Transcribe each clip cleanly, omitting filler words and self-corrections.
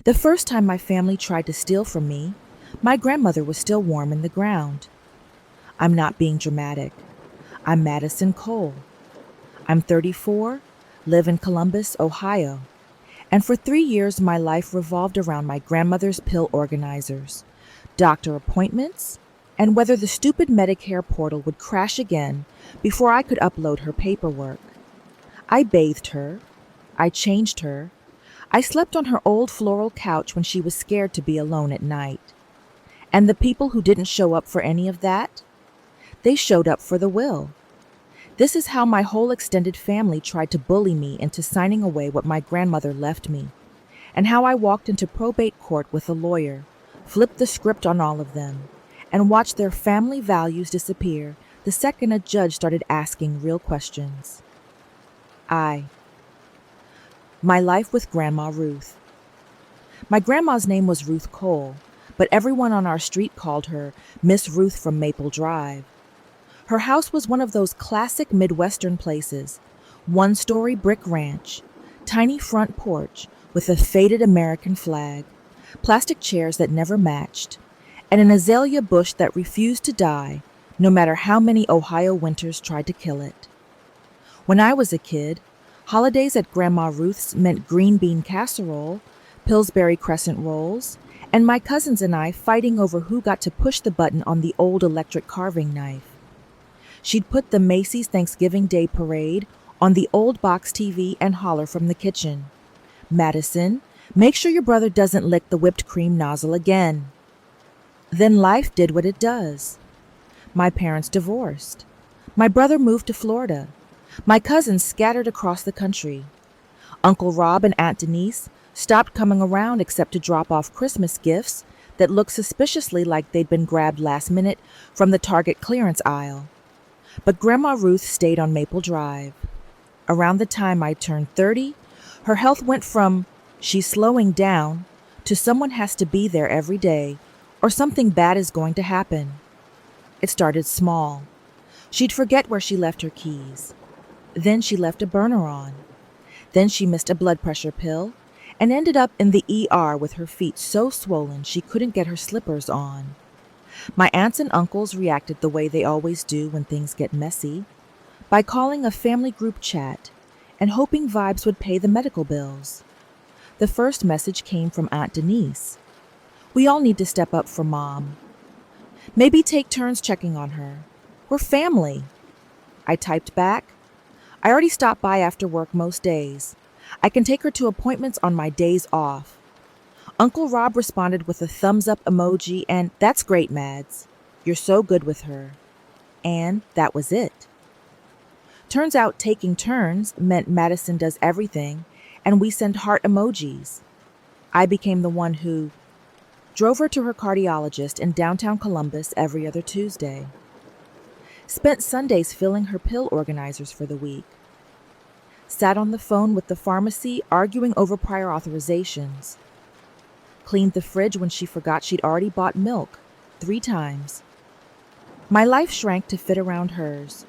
The first time my family tried to steal from me, my grandmother was still warm in the ground. I'm not being dramatic. I'm Madison Cole. I'm 34, live in Columbus, Ohio. And for 3 years, my life revolved around my grandmother's pill organizers, doctor appointments, and whether the stupid Medicare portal would crash again before I could upload her paperwork. I bathed her. I changed her. I slept on her old floral couch when she was scared to be alone at night. And the people who didn't show up for any of that? They showed up for the will. This is how my whole extended family tried to bully me into signing away what my grandmother left me, and how I walked into probate court with a lawyer, flipped the script on all of them, and watched their family values disappear the second a judge started asking real questions. My life with Grandma Ruth. My grandma's name was Ruth Cole, but everyone on our street called her Miss Ruth from Maple Drive. Her house was one of those classic Midwestern places, one-story brick ranch, tiny front porch with a faded American flag, plastic chairs that never matched, and an azalea bush that refused to die, no matter how many Ohio winters tried to kill it. When I was a kid, holidays at Grandma Ruth's meant green bean casserole, Pillsbury crescent rolls, and my cousins and I fighting over who got to push the button on the old electric carving knife. She'd put the Macy's Thanksgiving Day Parade on the old box TV and holler from the kitchen, "Madison, make sure your brother doesn't lick the whipped cream nozzle again." Then life did what it does. My parents divorced. My brother moved to Florida. My cousins scattered across the country. Uncle Rob and Aunt Denise stopped coming around except to drop off Christmas gifts that looked suspiciously like they'd been grabbed last minute from the Target clearance aisle. But Grandma Ruth stayed on Maple Drive. Around the time I turned 30, her health went from "she's slowing down" to "someone has to be there every day or something bad is going to happen." It started small. She'd forget where she left her keys. Then she left a burner on. Then she missed a blood pressure pill and ended up in the ER with her feet so swollen she couldn't get her slippers on. My aunts and uncles reacted the way they always do when things get messy, by calling a family group chat and hoping vibes would pay the medical bills. The first message came from Aunt Denise. "We all need to step up for Mom. Maybe take turns checking on her. We're family." I typed back, "I already stop by after work most days. I can take her to appointments on my days off." Uncle Rob responded with a thumbs-up emoji and, "That's great, Mads. You're so good with her." And that was it. Turns out taking turns meant Madison does everything, and we send heart emojis. I became the one who drove her to her cardiologist in downtown Columbus every other Tuesday. Spent Sundays filling her pill organizers for the week. Sat on the phone with the pharmacy arguing over prior authorizations. Cleaned the fridge when she forgot she'd already bought milk 3 times. My life shrank to fit around hers.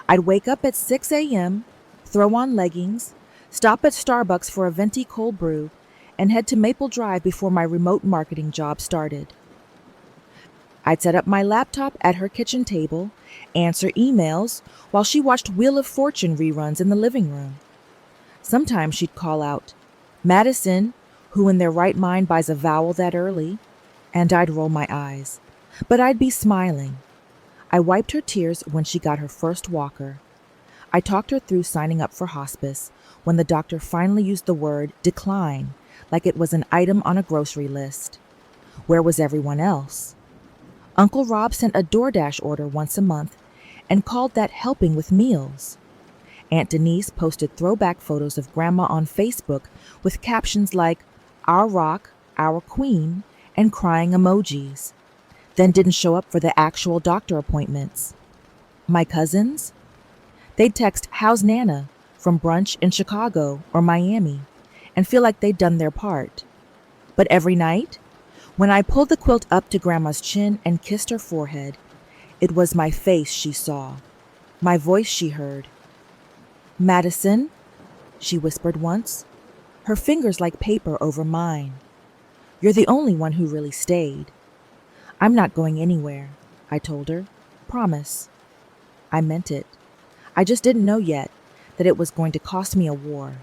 I'd wake up at 6 a.m., throw on leggings, stop at Starbucks for a venti cold brew, and head to Maple Drive before my remote marketing job started. I'd set up my laptop at her kitchen table, answer emails, while she watched Wheel of Fortune reruns in the living room. Sometimes she'd call out, "Madison, who in their right mind buys a vowel that early?" And I'd roll my eyes. But I'd be smiling. I wiped her tears when she got her first walker. I talked her through signing up for hospice when the doctor finally used the word decline, like it was an item on a grocery list. Where was everyone else? Uncle Rob sent a DoorDash order once a month and called that helping with meals. Aunt Denise posted throwback photos of Grandma on Facebook with captions like, "Our rock, our queen," and crying emojis. Then didn't show up for the actual doctor appointments. My cousins? They'd text, "How's Nana?" from brunch in Chicago or Miami and feel like they'd done their part. But every night, when I pulled the quilt up to Grandma's chin and kissed her forehead, it was my face she saw, my voice she heard. "Madison," she whispered once, her fingers like paper over mine. You're the only one who really stayed. I'm not going anywhere, I told her. Promise. I meant it. I just didn't know yet that it was going to cost me a war.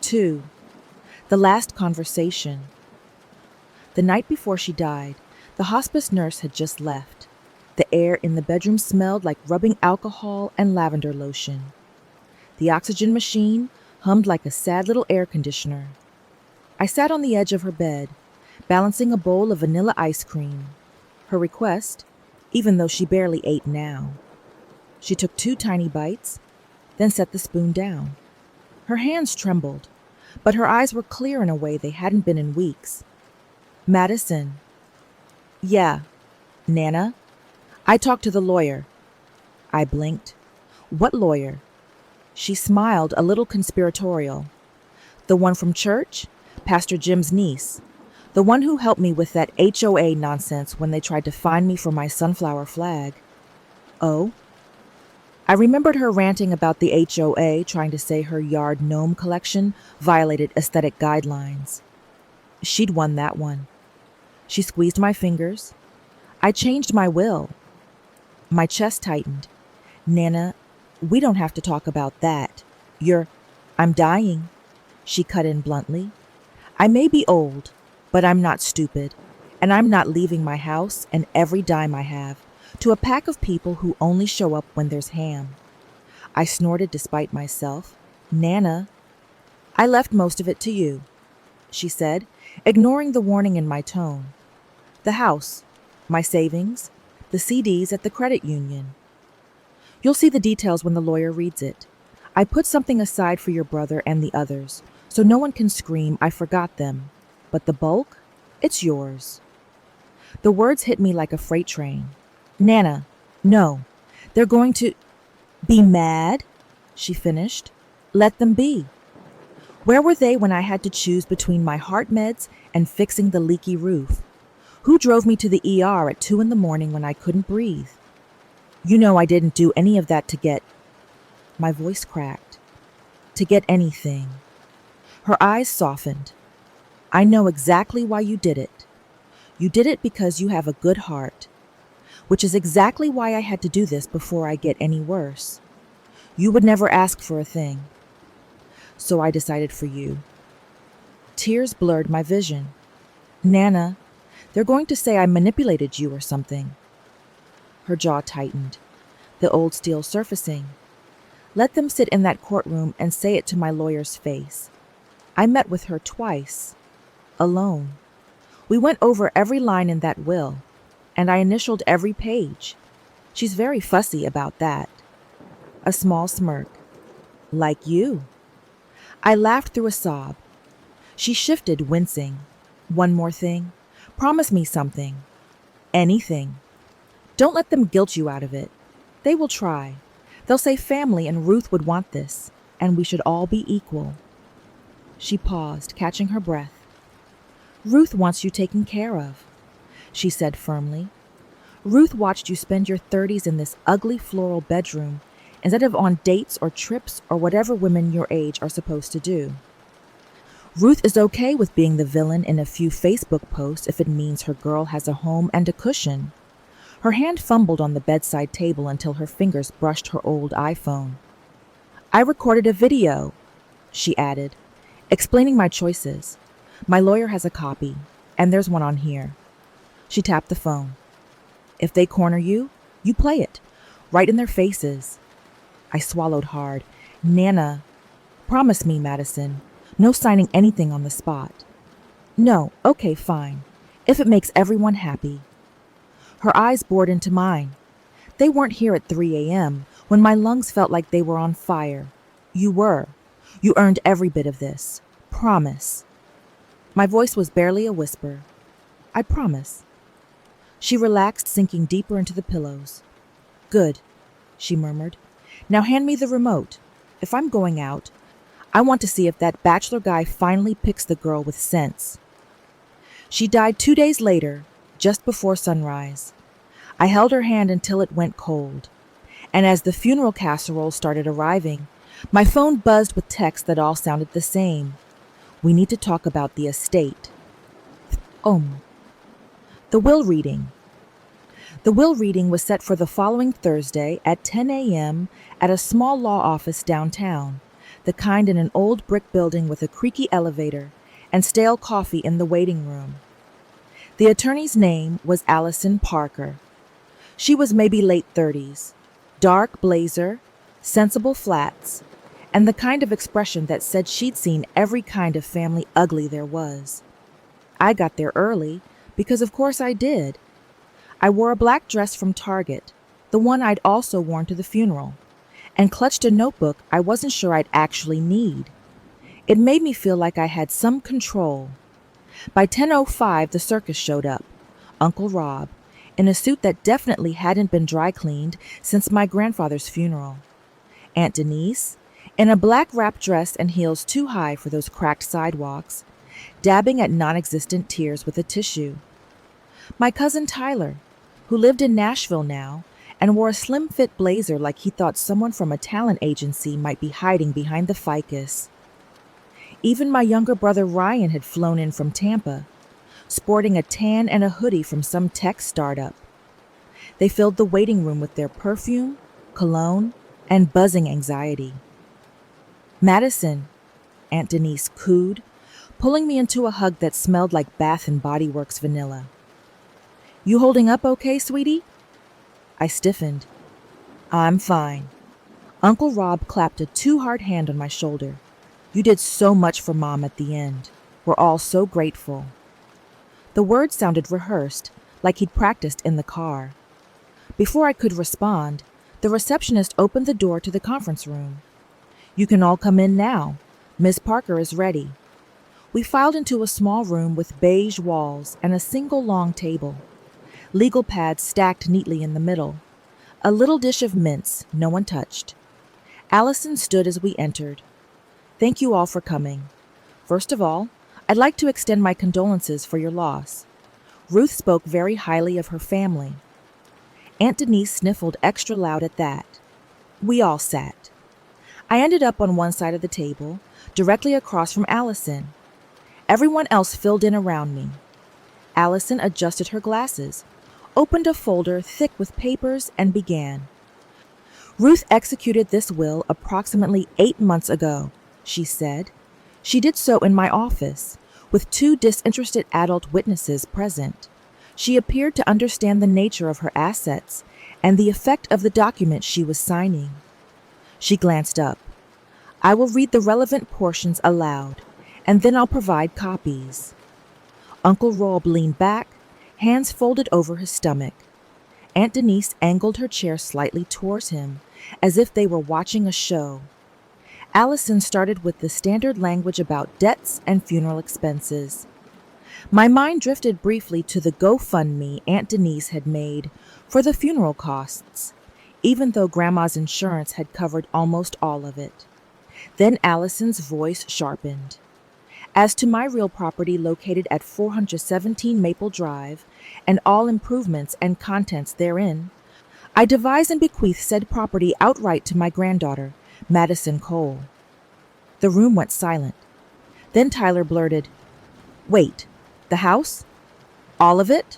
2. The last conversation. The night before she died, the hospice nurse had just left. The air in the bedroom smelled like rubbing alcohol and lavender lotion. The oxygen machine hummed like a sad little air conditioner. I sat on the edge of her bed, balancing a bowl of vanilla ice cream. Her request, even though she barely ate now. She took 2 tiny bites, then set the spoon down. Her hands trembled, but her eyes were clear in a way they hadn't been in weeks. Madison. Yeah. Nana? I talked to the lawyer. I blinked. What lawyer? She smiled, a little conspiratorial. The one from church? Pastor Jim's niece. The one who helped me with that HOA nonsense when they tried to fine me for my sunflower flag. Oh? I remembered her ranting about the HOA trying to say her yard gnome collection violated aesthetic guidelines. She'd won that one. She squeezed my fingers. I changed my will. My chest tightened. Nana, we don't have to talk about that. I'm dying. She cut in bluntly. I may be old, but I'm not stupid, and I'm not leaving my house and every dime I have to a pack of people who only show up when there's ham. I snorted despite myself. Nana, I left most of it to you, she said, ignoring the warning in my tone. The house, my savings, the CDs at the credit union. You'll see the details when the lawyer reads it. I put something aside for your brother and the others, so no one can scream I forgot them. But the bulk, it's yours. The words hit me like a freight train. Nana, no, they're going to be mad, she finished. Let them be. Where were they when I had to choose between my heart meds and fixing the leaky roof? Who drove me to the ER at 2 a.m. when I couldn't breathe? You know I didn't do any of that to get... My voice cracked. To get anything. Her eyes softened. I know exactly why you did it. You did it because you have a good heart, which is exactly why I had to do this before I get any worse. You would never ask for a thing. So I decided for you. Tears blurred my vision. Nana, they're going to say I manipulated you or something. Her jaw tightened, the old steel surfacing. Let them sit in that courtroom and say it to my lawyer's face. I met with her twice, alone. We went over every line in that will, and I initialed every page. She's very fussy about that. A small smirk. Like you. I laughed through a sob. She shifted, wincing. One more thing. Promise me something. Anything. Don't let them guilt you out of it. They will try. They'll say family and Ruth would want this, and we should all be equal. She paused, catching her breath. Ruth wants you taken care of, she said firmly. Ruth watched you spend your 30s in this ugly floral bedroom instead of on dates or trips or whatever women your age are supposed to do. Ruth is okay with being the villain in a few Facebook posts if it means her girl has a home and a cushion. Her hand fumbled on the bedside table until her fingers brushed her old iPhone. I recorded a video, she added, explaining my choices. My lawyer has a copy, and there's one on here. She tapped the phone. If they corner you, you play it, right in their faces. I swallowed hard. Nana, promise me, Madison, no signing anything on the spot. No, okay, fine, if it makes everyone happy. Her eyes bored into mine. They weren't here at 3 a.m. when my lungs felt like they were on fire. You were. You earned every bit of this. Promise. My voice was barely a whisper. I promise. She relaxed, sinking deeper into the pillows. Good, she murmured. Now hand me the remote. If I'm going out, I want to see if that bachelor guy finally picks the girl with sense. She died 2 days later, just before sunrise. I held her hand until it went cold, and as the funeral casserole started arriving, my phone buzzed with texts that all sounded the same. We need to talk about the estate. Om. The will reading. The will reading was set for the following Thursday at 10 a.m. at a small law office downtown, the kind in an old brick building with a creaky elevator and stale coffee in the waiting room. The attorney's name was Allison Parker. She was maybe late 30s, dark blazer, sensible flats, and the kind of expression that said she'd seen every kind of family ugly there was. I got there early, because of course I did. I wore a black dress from Target, the one I'd also worn to the funeral, and clutched a notebook I wasn't sure I'd actually need. It made me feel like I had some control. By 10:05, the circus showed up, Uncle Rob, in a suit that definitely hadn't been dry cleaned since my grandfather's funeral. Aunt Denise, in a black wrap dress and heels too high for those cracked sidewalks, dabbing at non-existent tears with a tissue. My cousin Tyler, who lived in Nashville now and wore a slim-fit blazer like he thought someone from a talent agency might be hiding behind the ficus. Even my younger brother Ryan had flown in from Tampa, sporting a tan and a hoodie from some tech startup. They filled the waiting room with their perfume, cologne, and buzzing anxiety. "Madison," Aunt Denise cooed, pulling me into a hug that smelled like Bath and Body Works vanilla. "You holding up okay, sweetie?" I stiffened. "I'm fine." Uncle Rob clapped a too-hard hand on my shoulder. "You did so much for Mom at the end. We're all so grateful." The words sounded rehearsed, like he'd practiced in the car. Before I could respond, the receptionist opened the door to the conference room. "You can all come in now. Miss Parker is ready." We filed into a small room with beige walls and a single long table. Legal pads stacked neatly in the middle. A little dish of mints no one touched. Allison stood as we entered. "Thank you all for coming. First of all, I'd like to extend my condolences for your loss." Ruth spoke very highly of her family. Aunt Denise sniffled extra loud at that. We all sat. I ended up on one side of the table, directly across from Allison. Everyone else filled in around me. Allison adjusted her glasses, opened a folder thick with papers, and began. "Ruth executed this will approximately 8 months ago," she said. "She did so in my office, with 2 disinterested adult witnesses present. She appeared to understand the nature of her assets and the effect of the document she was signing." She glanced up. "I will read the relevant portions aloud, and then I'll provide copies." Uncle Rob leaned back, hands folded over his stomach. Aunt Denise angled her chair slightly towards him, as if they were watching a show. Allison started with the standard language about debts and funeral expenses. My mind drifted briefly to the GoFundMe Aunt Denise had made for the funeral costs, even though Grandma's insurance had covered almost all of it. Then Allison's voice sharpened. "As to my real property located at 417 Maple Drive and all improvements and contents therein, I devise and bequeath said property outright to my granddaughter, Madison Cole." The room went silent. Then Tyler blurted, "Wait, the house? All of it?"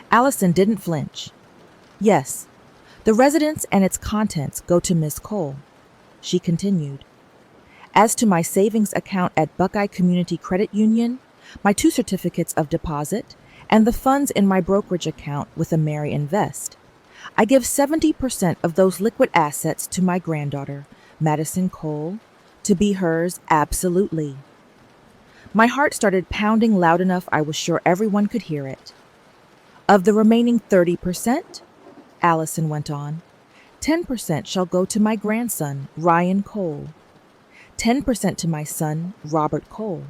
Allison didn't flinch. "Yes, the residence and its contents go to Miss Cole," she continued. "As to my savings account at Buckeye Community Credit Union, my 2 certificates of deposit, and the funds in my brokerage account with Ameri Invest, I give 70% of those liquid assets to my granddaughter, Madison Cole, to be hers absolutely." My heart started pounding loud enough I was sure everyone could hear it. "Of the remaining 30%, Allison went on, 10% shall go to my grandson, Ryan Cole, 10% to my son, Robert Cole,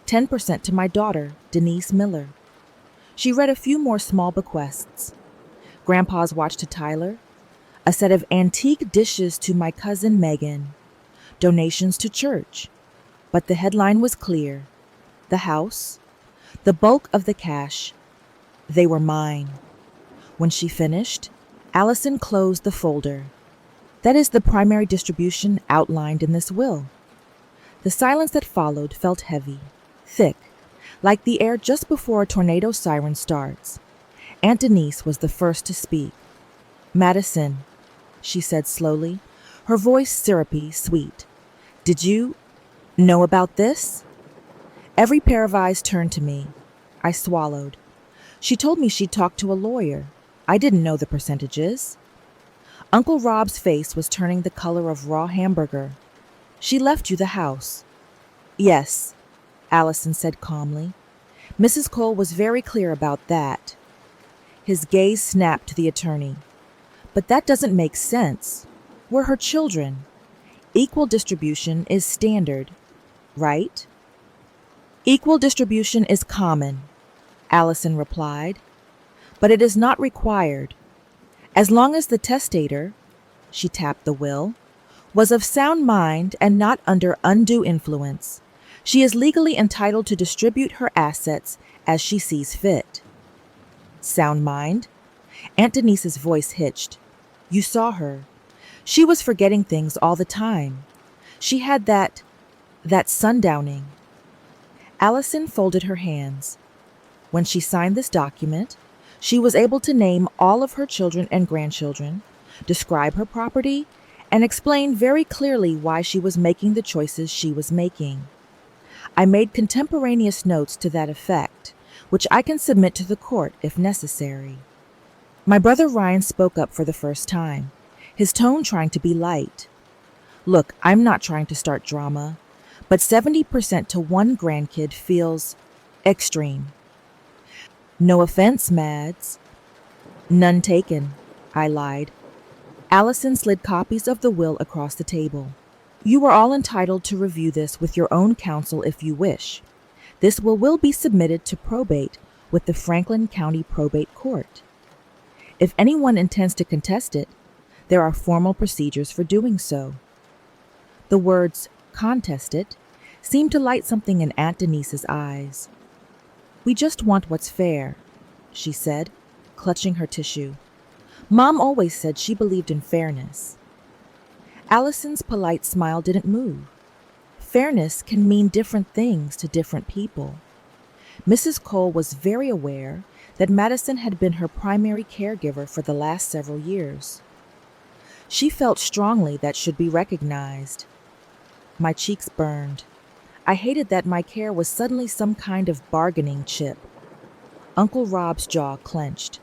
10% to my daughter, Denise Miller." She read a few more small bequests. Grandpa's watch to Tyler, a set of antique dishes to my cousin Megan, donations to church. But the headline was clear. The house, the bulk of the cash, they were mine. When she finished, Allison closed the folder. "That is the primary distribution outlined in this will." The silence that followed felt heavy, thick, like the air just before a tornado siren starts. Aunt Denise was the first to speak. "Madison," she said slowly, her voice syrupy, sweet. "Did you know about this?" Every pair of eyes turned to me. I swallowed. She told me she'd talked to a lawyer. I didn't know the percentages. Uncle Rob's face was turning the color of raw hamburger. "She left you the house." "Yes," Allison said calmly. "Mrs. Cole was very clear about that." His gaze snapped to the attorney. "But that doesn't make sense. We're her children. Equal distribution is standard, right?" "Equal distribution is common," Allison replied, "but it is not required. As long as the testator," she tapped the will, "was of sound mind and not under undue influence, she is legally entitled to distribute her assets as she sees fit." "Sound mind?" Aunt Denise's voice hitched. "You saw her. She was forgetting things all the time. She had that sundowning." Allison folded her hands. When she signed this document, she was able to name all of her children and grandchildren, describe her property, and explain very clearly why she was making the choices she was making. I made contemporaneous notes to that effect, which I can submit to the court if necessary. My brother Ryan spoke up for the first time, his tone trying to be light. "Look, I'm not trying to start drama, but 70% to one grandkid feels extreme." "No offense, Mads." "None taken," I lied. Allison slid copies of the will across the table. "You are all entitled to review this with your own counsel if you wish. This will be submitted to probate with the Franklin County Probate Court. If anyone intends to contest it, there are formal procedures for doing so." The words "contest it" seemed to light something in Aunt Denise's eyes. "We just want what's fair," she said, clutching her tissue. "Mom always said she believed in fairness." Allison's polite smile didn't move. Fairness can mean different things to different people. Mrs. Cole was very aware that Madison had been her primary caregiver for the last several years. She felt strongly that should be recognized. My cheeks burned. I hated that my care was suddenly some kind of bargaining chip. Uncle Rob's jaw clenched.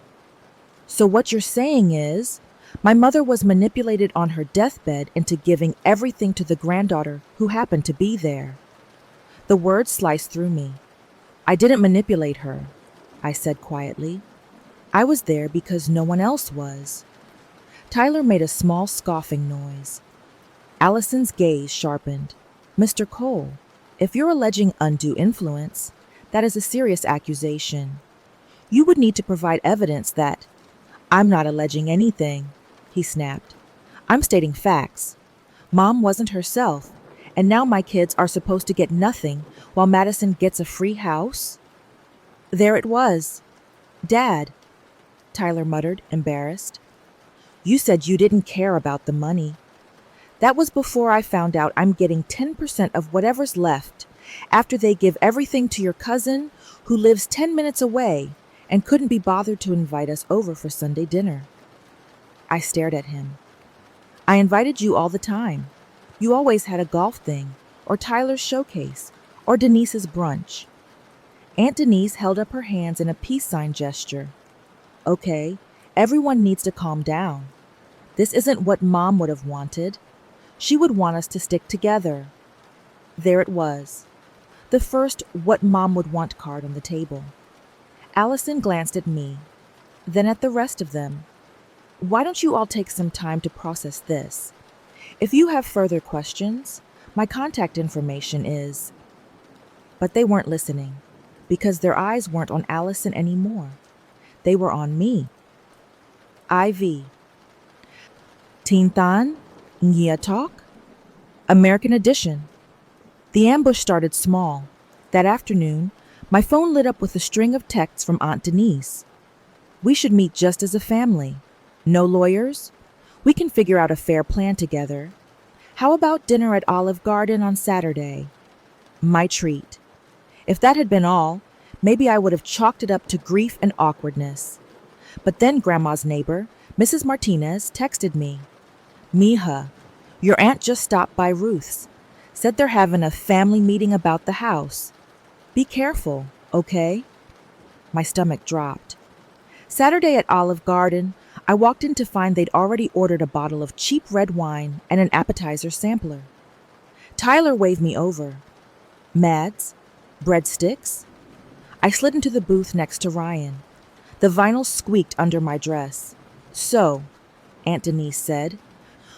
"So what you're saying is, my mother was manipulated on her deathbed into giving everything to the granddaughter who happened to be there." The words sliced through me. "I didn't manipulate her," I said quietly. "I was there because no one else was." Tyler made a small scoffing noise. Allison's gaze sharpened. "Mr. Cole, if you're alleging undue influence, that is a serious accusation. You would need to provide evidence that—" "I'm not alleging anything," he snapped. "I'm stating facts. Mom wasn't herself, and now my kids are supposed to get nothing while Madison gets a free house?" "There it was. Dad," Tyler muttered, embarrassed. "You said you didn't care about the money. That was before I found out I'm getting 10% of whatever's left after they give everything to your cousin who lives 10 minutes away and couldn't be bothered to invite us over for Sunday dinner." I stared at him. "I invited you all the time. You always had a golf thing, or Tyler's showcase, or Denise's brunch." Aunt Denise held up her hands in a peace sign gesture. "Okay, everyone needs to calm down. This isn't what Mom would have wanted. She would want us to stick together." There it was, the first "what Mom would want" card on the table. Allison glanced at me, then at the rest of them. "Why don't you all take some time to process this? If you have further questions, my contact information is—" But they weren't listening, because their eyes weren't on Allison anymore. They were on me. IV. Tintan Ngia Talk? American Edition. The ambush started small. That afternoon, my phone lit up with a string of texts from Aunt Denise. "We should meet just as a family. No lawyers? We can figure out a fair plan together. How about dinner at Olive Garden on Saturday?" My treat. If that had been all, maybe I would have chalked it up to grief and awkwardness. But then Grandma's neighbor, Mrs. Martinez, texted me. Mija, your aunt just stopped by Ruth's. Said they're having a family meeting about the house. Be careful, okay? My stomach dropped. Saturday at Olive Garden, I walked in to find they'd already ordered a bottle of cheap red wine and an appetizer sampler. Tyler waved me over. Mads? Breadsticks? I slid into the booth next to Ryan. The vinyl squeaked under my dress. So, Aunt Denise said,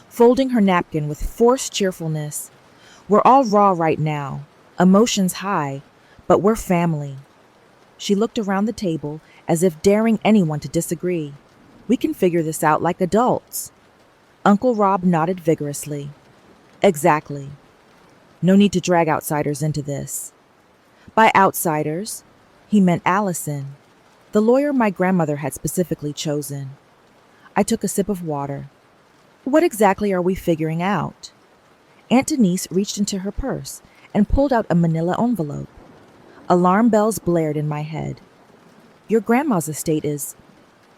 folding her napkin with forced cheerfulness, we're all raw right now, emotions high, but we're family. She looked around the table as if daring anyone to disagree. We can figure this out like adults. Uncle Rob nodded vigorously. Exactly. No need to drag outsiders into this. By outsiders, he meant Allison, the lawyer my grandmother had specifically chosen. I took a sip of water. What exactly are we figuring out? Aunt Denise reached into her purse and pulled out a manila envelope. Alarm bells blared in my head. Your grandma's estate is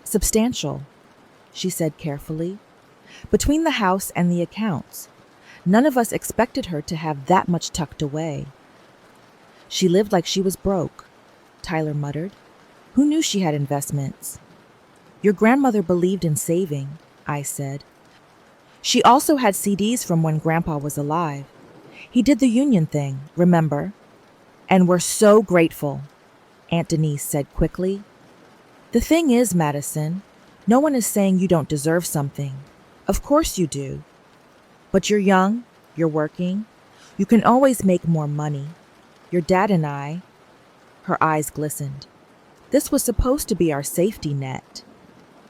substantial, she said carefully. Between the house and the accounts, none of us expected her to have that much tucked away. She lived like she was broke, Tyler muttered. Who knew she had investments? Your grandmother believed in saving, I said. She also had CDs from when Grandpa was alive. He did the union thing, remember? And we're so grateful, Aunt Denise said quickly. The thing is, Madison, no one is saying you don't deserve something. Of course you do. But you're young, you're working, you can always make more money. Your dad and I, her eyes glistened. This was supposed to be our safety net.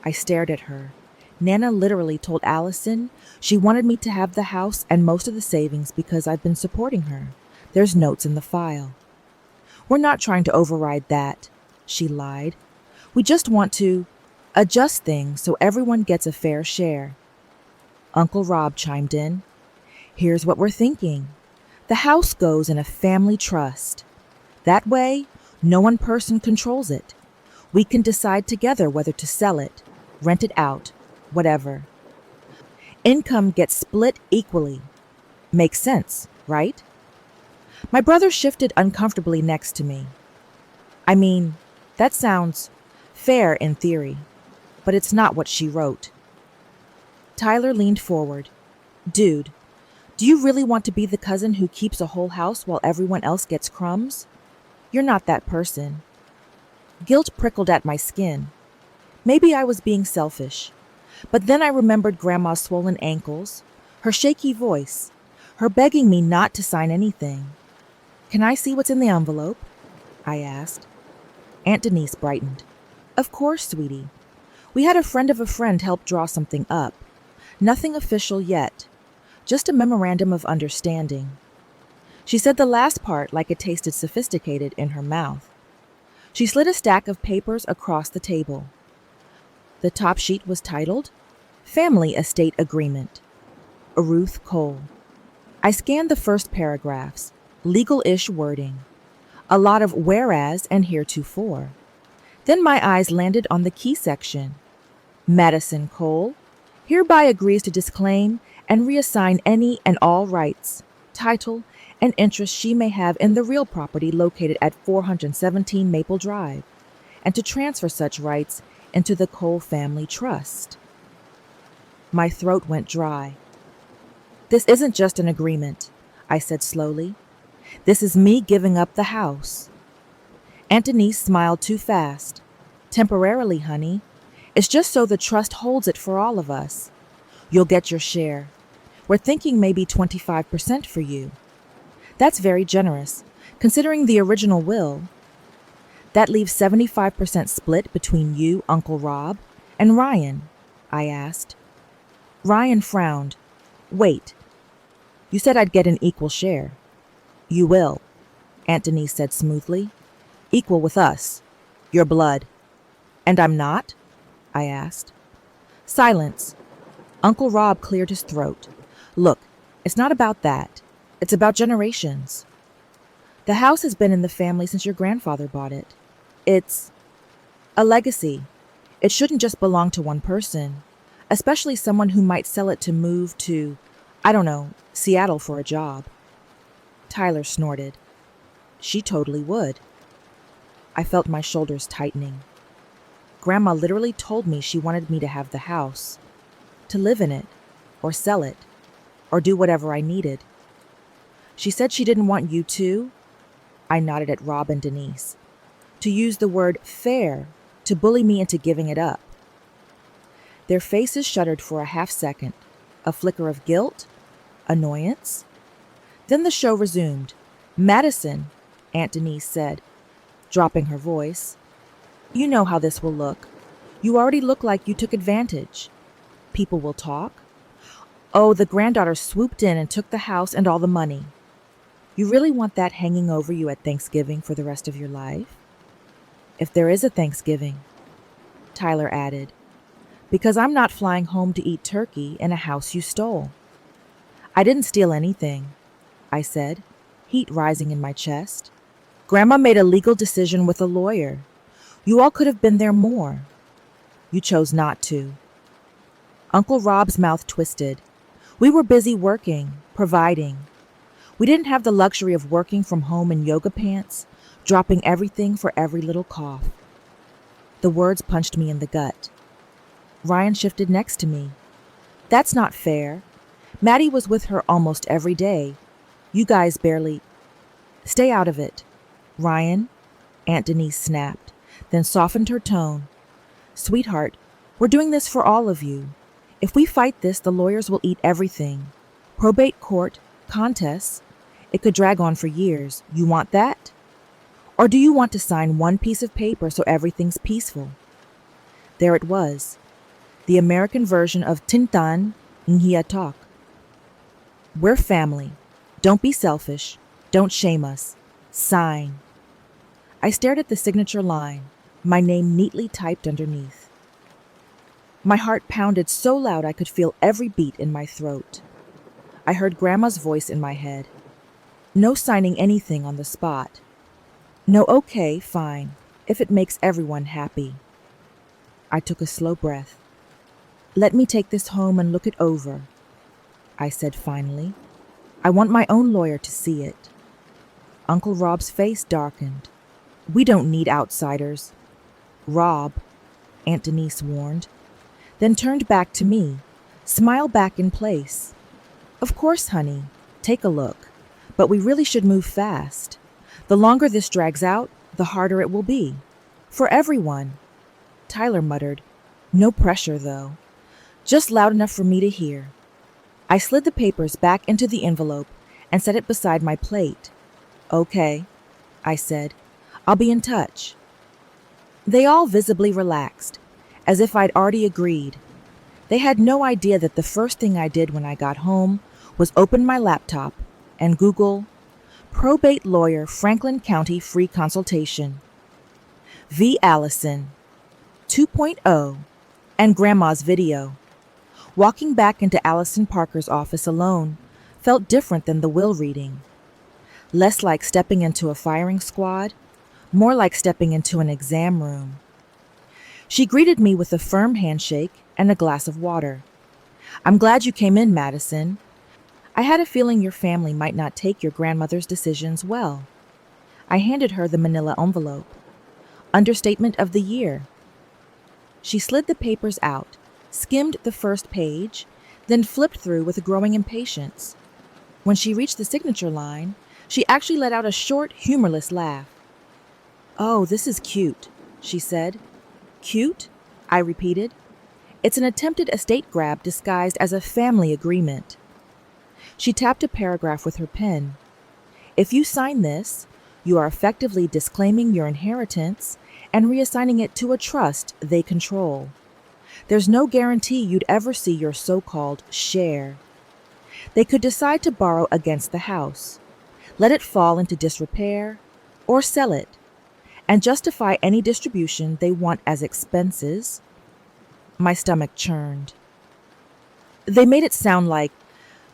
I stared at her. Nana literally told Allison she wanted me to have the house and most of the savings because I've been supporting her. There's notes in the file. We're not trying to override that, she lied. We just want to adjust things so everyone gets a fair share. Uncle Rob chimed in. Here's what we're thinking. The house goes in a family trust. That way, no one person controls it. We can decide together whether to sell it, rent it out, whatever. Income gets split equally. Makes sense, right? My brother shifted uncomfortably next to me. I mean, that sounds fair in theory, but it's not what she wrote. Tyler leaned forward. Dude, do you really want to be the cousin who keeps a whole house while everyone else gets crumbs? You're not that person. Guilt prickled at my skin. Maybe I was being selfish. But then I remembered Grandma's swollen ankles, her shaky voice, her begging me not to sign anything. Can I see what's in the envelope? I asked. Aunt Denise brightened. Of course, sweetie. We had a friend of a friend help draw something up. Nothing official yet. Just a memorandum of understanding. She said the last part like it tasted sophisticated in her mouth. She slid a stack of papers across the table. The top sheet was titled, Family Estate Agreement. Ruth Cole. I scanned the first paragraphs, legal-ish wording. A lot of whereas and heretofore. Then my eyes landed on the key section. Madison Cole hereby agrees to disclaim and reassign any and all rights, title, and interest she may have in the real property located at 417 Maple Drive, and to transfer such rights into the Cole Family Trust. My throat went dry. This isn't just an agreement, I said slowly. This is me giving up the house. Aunt Denise smiled too fast. Temporarily, honey. It's just so the trust holds it for all of us. You'll get your share. We're thinking maybe 25% for you. That's very generous, considering the original will. That leaves 75% split between you, Uncle Rob, and Ryan, I asked. Ryan frowned. Wait. You said I'd get an equal share. You will, Aunt Denise said smoothly. Equal with us. Your blood. And I'm not? I asked. Silence. Uncle Rob cleared his throat. Look, it's not about that. It's about generations. The house has been in the family since your grandfather bought it. It's a legacy. It shouldn't just belong to one person, especially someone who might sell it to move to, I don't know, Seattle for a job. Tyler snorted. She totally would. I felt my shoulders tightening. Grandma literally told me she wanted me to have the house, to live in it, or sell it, or do whatever I needed. She said she didn't want you to, I nodded at Rob and Denise, to use the word fair to bully me into giving it up. Their faces shuddered for a half second, a flicker of guilt, annoyance. Then the show resumed. Madison, Aunt Denise said, dropping her voice. You know how this will look. You already look like you took advantage. People will talk. Oh, the granddaughter swooped in and took the house and all the money. You really want that hanging over you at Thanksgiving for the rest of your life? If there is a Thanksgiving, Tyler added, because I'm not flying home to eat turkey in a house you stole. I didn't steal anything, I said, heat rising in my chest. Grandma made a legal decision with a lawyer. You all could have been there more. You chose not to. Uncle Rob's mouth twisted. We were busy working, providing. We didn't have the luxury of working from home in yoga pants, dropping everything for every little cough. The words punched me in the gut. Ryan shifted next to me. That's not fair. Maddie was with her almost every day. You guys barely... Stay out of it. Ryan, Aunt Denise snapped, then softened her tone. Sweetheart, we're doing this for all of you. If we fight this, the lawyers will eat everything. Probate court, contests. It could drag on for years. You want that? Or do you want to sign one piece of paper so everything's peaceful? There it was. The American version of Tintan Nghiatok. We're family. Don't be selfish. Don't shame us. Sign. I stared at the signature line, my name neatly typed underneath. My heart pounded so loud I could feel every beat in my throat. I heard Grandma's voice in my head. No signing anything on the spot. No, okay, fine, if it makes everyone happy. I took a slow breath. Let me take this home and look it over, I said finally. I want my own lawyer to see it. Uncle Rob's face darkened. We don't need outsiders. Rob, Aunt Denise warned, then turned back to me, smile back in place. Of course, honey, take a look, but we really should move fast. The longer this drags out, the harder it will be. For everyone. Tyler muttered, no pressure, though. Just loud enough for me to hear. I slid the papers back into the envelope and set it beside my plate. Okay, I said. I'll be in touch. They all visibly relaxed, as if I'd already agreed. They had no idea that the first thing I did when I got home was open my laptop and Google Probate Lawyer Franklin County Free Consultation. V. Allison 2.0 and Grandma's video. Walking back into Allison Parker's office alone felt different than the will reading. Less like stepping into a firing squad, more like stepping into an exam room. She greeted me with a firm handshake and a glass of water. I'm glad you came in, Madison. I had a feeling your family might not take your grandmother's decisions well. I handed her the manila envelope. Understatement of the year. She slid the papers out, skimmed the first page, then flipped through with growing impatience. When she reached the signature line, she actually let out a short, humorless laugh. Oh, this is cute, she said. Cute? I repeated. It's an attempted estate grab disguised as a family agreement. She tapped a paragraph with her pen. If you sign this, you are effectively disclaiming your inheritance and reassigning it to a trust they control. There's no guarantee you'd ever see your so-called share. They could decide to borrow against the house, let it fall into disrepair, or sell it, and justify any distribution they want as expenses. My stomach churned. They made it sound like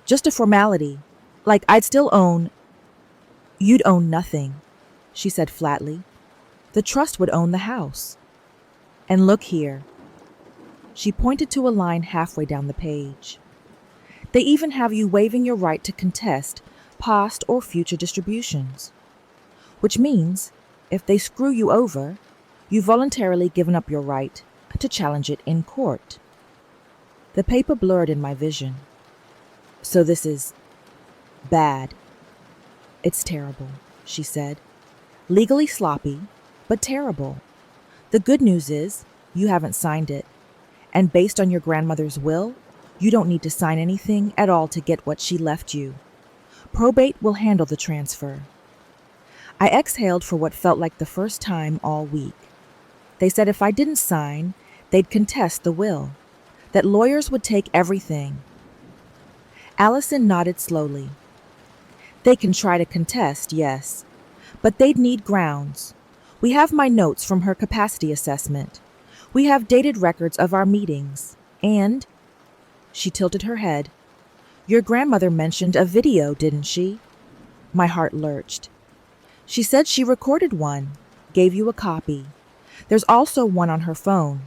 just a formality, like I'd still own. You'd own nothing, she said flatly. The trust would own the house. And look here. She pointed to a line halfway down the page. They even have you waiving your right to contest past or future distributions. Which means, if they screw you over, you've voluntarily given up your right to challenge it in court. The paper blurred in my vision. So this is bad. It's terrible, she said. Legally sloppy, but terrible. The good news is, you haven't signed it. And based on your grandmother's will, you don't need to sign anything at all to get what she left you. Probate will handle the transfer. I exhaled for what felt like the first time all week. They said if I didn't sign, they'd contest the will, that lawyers would take everything. Allison nodded slowly. They can try to contest, yes, but they'd need grounds. We have my notes from her capacity assessment. We have dated records of our meetings, and, she tilted her head, your grandmother mentioned a video, didn't she? My heart lurched. She said she recorded one, gave you a copy. There's also one on her phone.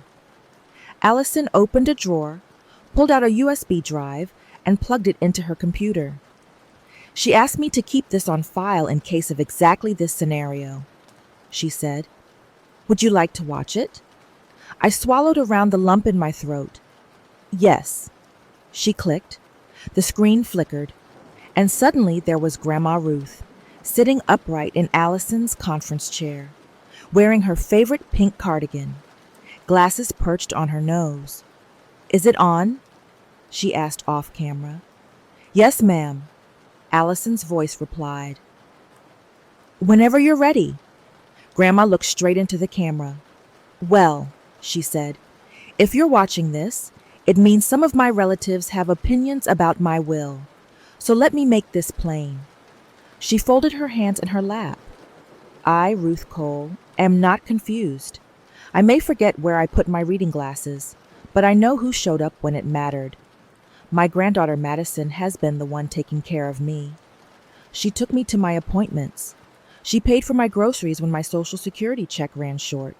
Allison opened a drawer, pulled out a USB drive, and plugged it into her computer. She asked me to keep this on file in case of exactly this scenario. She said, "Would you like to watch it?" I swallowed around the lump in my throat. Yes. She clicked. The screen flickered, and suddenly there was Grandma Ruth, sitting upright in Allison's conference chair, wearing her favorite pink cardigan, glasses perched on her nose. "Is it on?" she asked off camera. "Yes, ma'am," Allison's voice replied. "Whenever you're ready." Grandma looked straight into the camera. "Well," she said, "if you're watching this, it means some of my relatives have opinions about my will. So let me make this plain." She folded her hands in her lap. I, Ruth Cole, am not confused. I may forget where I put my reading glasses, but I know who showed up when it mattered. My granddaughter Madison has been the one taking care of me. She took me to my appointments. She paid for my groceries when my Social Security check ran short.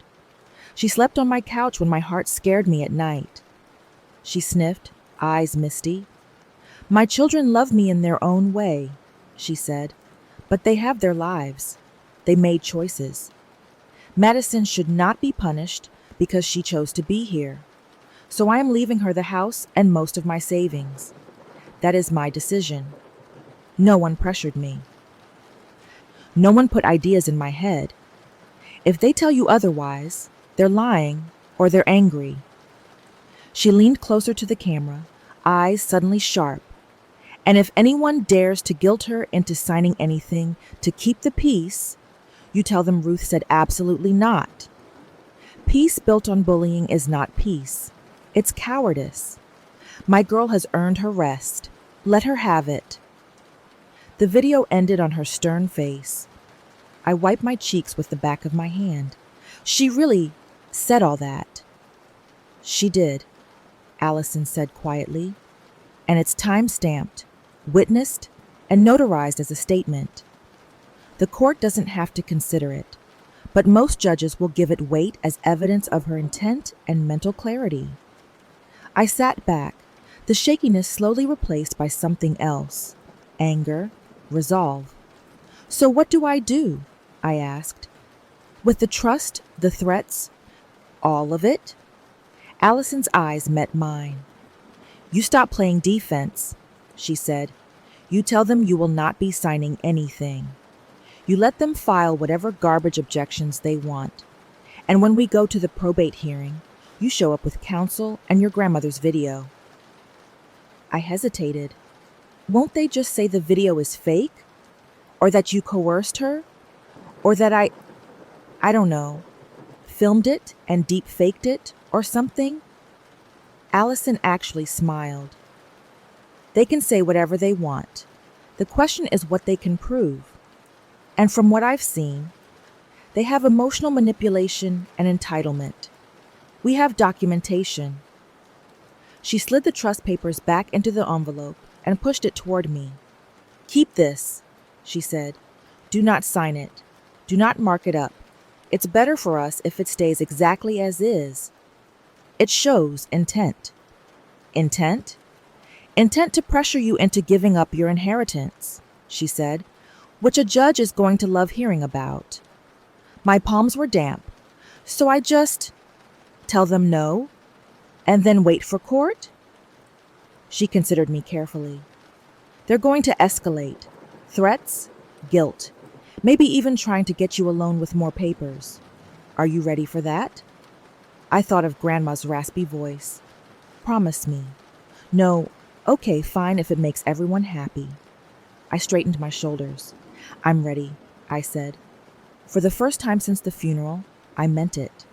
She slept on my couch when my heart scared me at night. She sniffed, eyes misty. "My children love me in their own way," she said, "but they have their lives. They made choices. Madison should not be punished because she chose to be here. So I am leaving her the house and most of my savings. That is my decision. No one pressured me. No one put ideas in my head. If they tell you otherwise, they're lying or they're angry." She leaned closer to the camera, eyes suddenly sharp. "And if anyone dares to guilt her into signing anything to keep the peace, you tell them Ruth said absolutely not. Peace built on bullying is not peace. It's cowardice. My girl has earned her rest. Let her have it." The video ended on her stern face. I wiped my cheeks with the back of my hand. She really said all that. "She did," Allison said quietly, "and it's time-stamped, witnessed, and notarized as a statement. The court doesn't have to consider it, but most judges will give it weight as evidence of her intent and mental clarity." I sat back, the shakiness slowly replaced by something else, anger, resolve. "So what do I do?" I asked. "With the trust, the threats, all of it?" Allison's eyes met mine. "You stop playing defense," she said. "You tell them you will not be signing anything. You let them file whatever garbage objections they want. And when we go to the probate hearing, you show up with counsel and your grandmother's video." I hesitated. Won't they just say the video is fake? Or that you coerced her? Or that I don't know, filmed it and deep faked it or something? Allison actually smiled. "They can say whatever they want. The question is what they can prove. And from what I've seen, they have emotional manipulation and entitlement. We have documentation." She slid the trust papers back into the envelope and pushed it toward me. "Keep this," she said. "Do not sign it. Do not mark it up. It's better for us if it stays exactly as is. It shows intent. Intent? Intent to pressure you into giving up your inheritance, she said, which a judge is going to love hearing about. My palms were damp, so I just tell them no, and then wait for court? She considered me carefully. They're going to escalate. Threats, guilt, maybe even trying to get you alone with more papers. Are you ready for that? I thought of Grandma's raspy voice. Promise me. No, okay, fine if it makes everyone happy. I straightened my shoulders. I'm ready, I said. For the first time since the funeral, I meant it.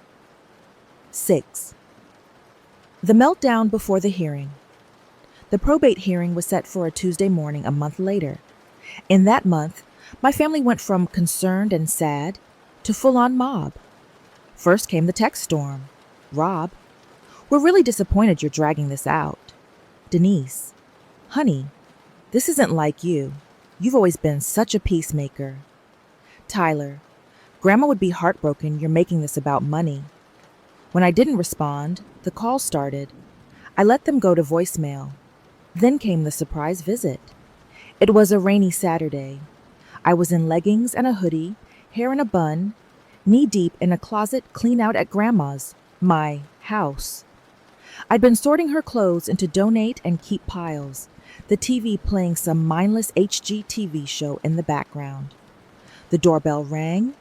6. The meltdown before the hearing. The probate hearing was set for a Tuesday morning a month later. In that month, my family went from concerned and sad to full-on mob. First came the text storm. Rob, we're really disappointed you're dragging this out. Denise, honey, this isn't like you. You've always been such a peacemaker. Tyler, Grandma would be heartbroken you're making this about money. When I didn't respond, the call started. I let them go to voicemail. Then came the surprise visit. It was a rainy Saturday. I was in leggings and a hoodie, hair in a bun, knee-deep in a closet clean out at Grandma's, my house. I'd been sorting her clothes into donate and keep piles, the TV playing some mindless HGTV show in the background. The doorbell rang.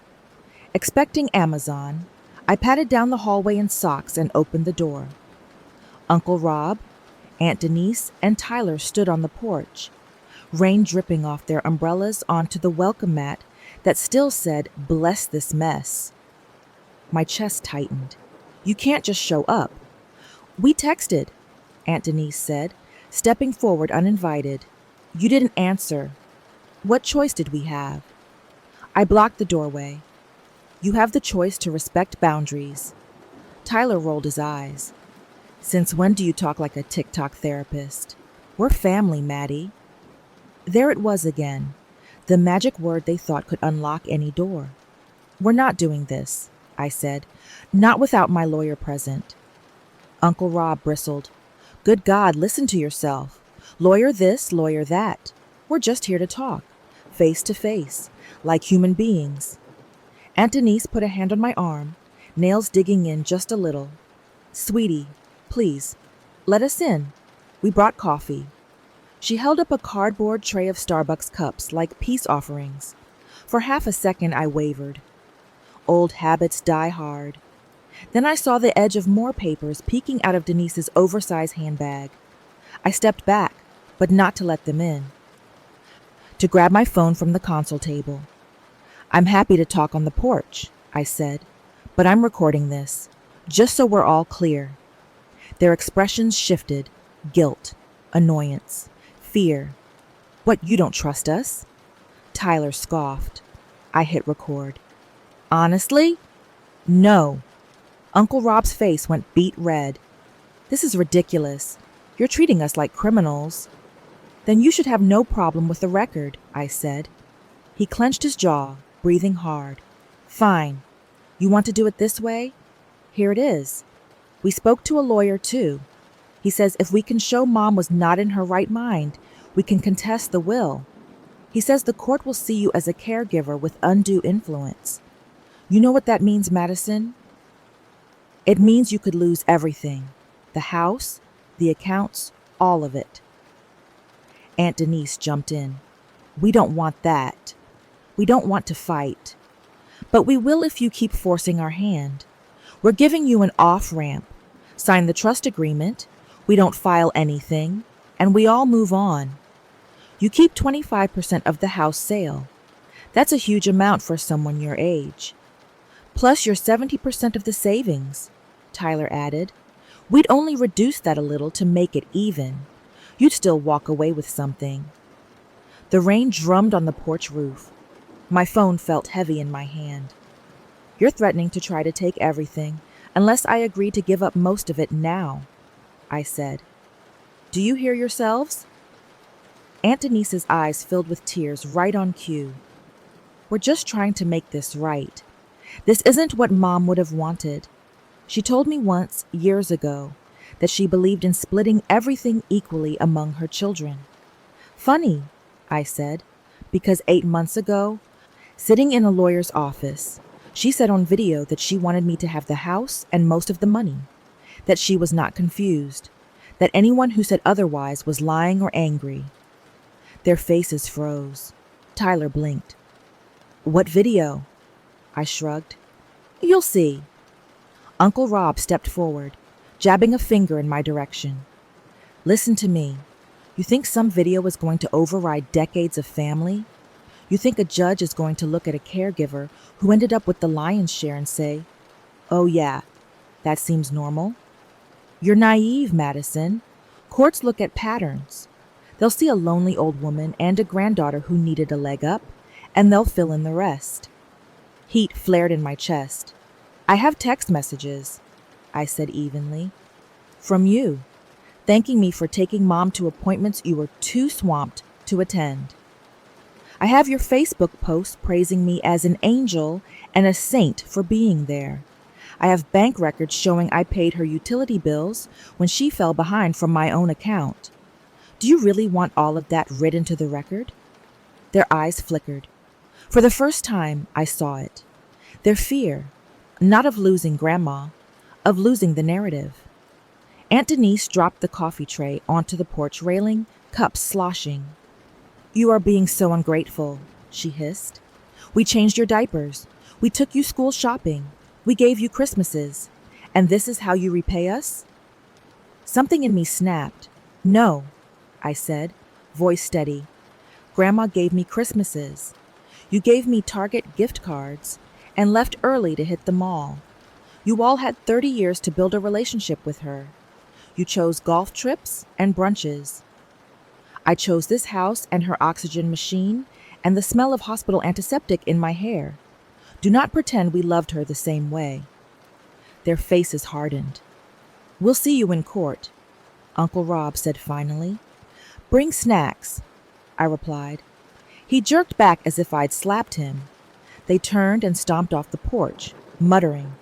Expecting Amazon, I patted down the hallway in socks and opened the door. Uncle Rob, Aunt Denise, and Tyler stood on the porch, rain dripping off their umbrellas onto the welcome mat that still said, "Bless this mess." My chest tightened. You can't just show up. We texted, Aunt Denise said, stepping forward uninvited. You didn't answer. What choice did we have? I blocked the doorway. You have the choice to respect boundaries. Tyler rolled his eyes. Since when do you talk like a TikTok therapist? We're family, Maddie. There it was again, the magic word they thought could unlock any door. We're not doing this, I said, not without my lawyer present. Uncle Rob bristled. Good God, listen to yourself. Lawyer this, lawyer that. We're just here to talk, face to face, like human beings. Aunt Denise put a hand on my arm, nails digging in just a little. Sweetie, please, let us in. We brought coffee. She held up a cardboard tray of Starbucks cups like peace offerings. For half a second I wavered. Old habits die hard. Then I saw the edge of more papers peeking out of Denise's oversized handbag. I stepped back, but not to let them in. To grab my phone from the console table. I'm happy to talk on the porch, I said, but I'm recording this, just so we're all clear. Their expressions shifted. Guilt, annoyance, fear. What, you don't trust us? Tyler scoffed. I hit record. Honestly? No. Uncle Rob's face went beet red. This is ridiculous. You're treating us like criminals. Then you should have no problem with the record, I said. He clenched his jaw, breathing hard. Fine. You want to do it this way? Here it is. We spoke to a lawyer, too. He says if we can show Mom was not in her right mind, we can contest the will. He says the court will see you as a caregiver with undue influence. You know what that means, Madison? It means you could lose everything. The house, the accounts, all of it. Aunt Denise jumped in. We don't want that. We don't want to fight. But we will if you keep forcing our hand. We're giving you an off-ramp. Sign the trust agreement. We don't file anything. And we all move on. You keep 25% of the house sale. That's a huge amount for someone your age. Plus your 70% of the savings, Tyler added. We'd only reduce that a little to make it even. You'd still walk away with something. The rain drummed on the porch roof. My phone felt heavy in my hand. You're threatening to try to take everything, unless I agree to give up most of it now, I said. Do you hear yourselves? Aunt Denise's eyes filled with tears right on cue. We're just trying to make this right. This isn't what Mom would have wanted. She told me once, years ago, that she believed in splitting everything equally among her children. Funny, I said, because 8 months ago, sitting in a lawyer's office, she said on video that she wanted me to have the house and most of the money, that she was not confused, that anyone who said otherwise was lying or angry. Their faces froze. Tyler blinked. What video? I shrugged. You'll see. Uncle Rob stepped forward, jabbing a finger in my direction. Listen to me. You think some video is going to override decades of family? You think a judge is going to look at a caregiver who ended up with the lion's share and say, "Oh yeah, that seems normal"? You're naive, Madison. Courts look at patterns. They'll see a lonely old woman and a granddaughter who needed a leg up, and they'll fill in the rest. Heat flared in my chest. I have text messages, I said evenly. From you, thanking me for taking Mom to appointments you were too swamped to attend. I have your Facebook post praising me as an angel and a saint for being there. I have bank records showing I paid her utility bills when she fell behind from my own account. Do you really want all of that written to the record? Their eyes flickered. For the first time, I saw it. Their fear, not of losing Grandma, of losing the narrative. Aunt Denise dropped the coffee tray onto the porch railing, cups sloshing. You are being so ungrateful, she hissed. We changed your diapers. We took you school shopping. We gave you Christmases. And this is how you repay us? Something in me snapped. No, I said, voice steady. Grandma gave me Christmases. You gave me Target gift cards and left early to hit the mall. You all had 30 years to build a relationship with her. You chose golf trips and brunches. I chose this house and her oxygen machine and the smell of hospital antiseptic in my hair. Do not pretend we loved her the same way. Their faces hardened. We'll see you in court, Uncle Rob said finally. Bring snacks, I replied. He jerked back as if I'd slapped him. They turned and stomped off the porch, muttering.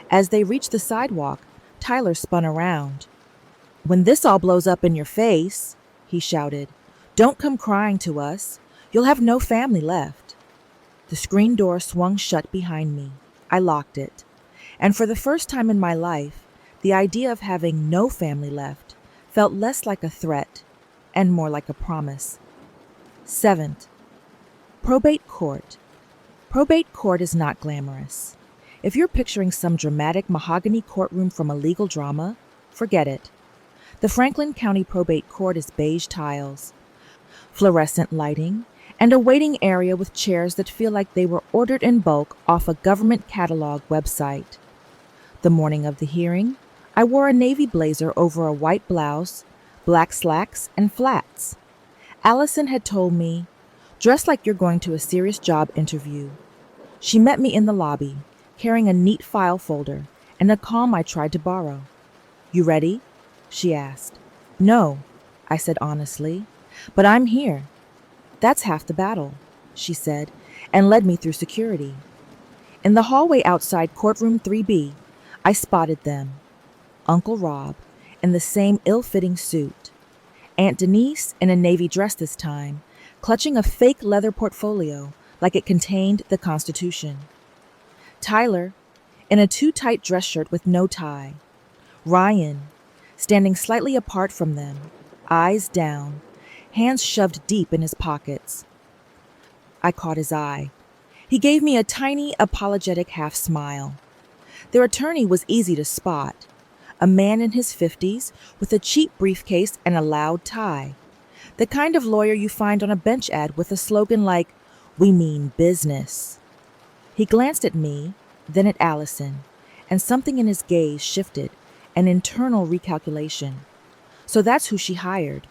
As they reached the sidewalk, Tyler spun around. When this all blows up in your face, he shouted, don't come crying to us. You'll have no family left. The screen door swung shut behind me. I locked it. And for the first time in my life, the idea of having no family left felt less like a threat and more like a promise. 7th, probate court. Probate court is not glamorous. If you're picturing some dramatic mahogany courtroom from a legal drama, forget it. The Franklin County Probate Court is beige tiles, fluorescent lighting, and a waiting area with chairs that feel like they were ordered in bulk off a government catalog website. The morning of the hearing, I wore a navy blazer over a white blouse, black slacks, and flats. Allison had told me, dress like you're going to a serious job interview. She met me in the lobby, carrying a neat file folder and a comb I tried to borrow. You ready? She asked. No, I said honestly, but I'm here. That's half the battle, she said, and led me through security. In the hallway outside courtroom 3B, I spotted them. Uncle Rob, in the same ill-fitting suit. Aunt Denise, in a navy dress this time, clutching a fake leather portfolio like it contained the Constitution. Tyler, in a too-tight dress shirt with no tie. Ryan, standing slightly apart from them, eyes down, hands shoved deep in his pockets. I caught his eye. He gave me a tiny, apologetic half smile. Their attorney was easy to spot. A man in his 50s with a cheap briefcase and a loud tie. The kind of lawyer you find on a bench ad with a slogan like, "We mean business." He glanced at me, then at Allison, and something in his gaze shifted, an internal recalculation. So that's who she hired.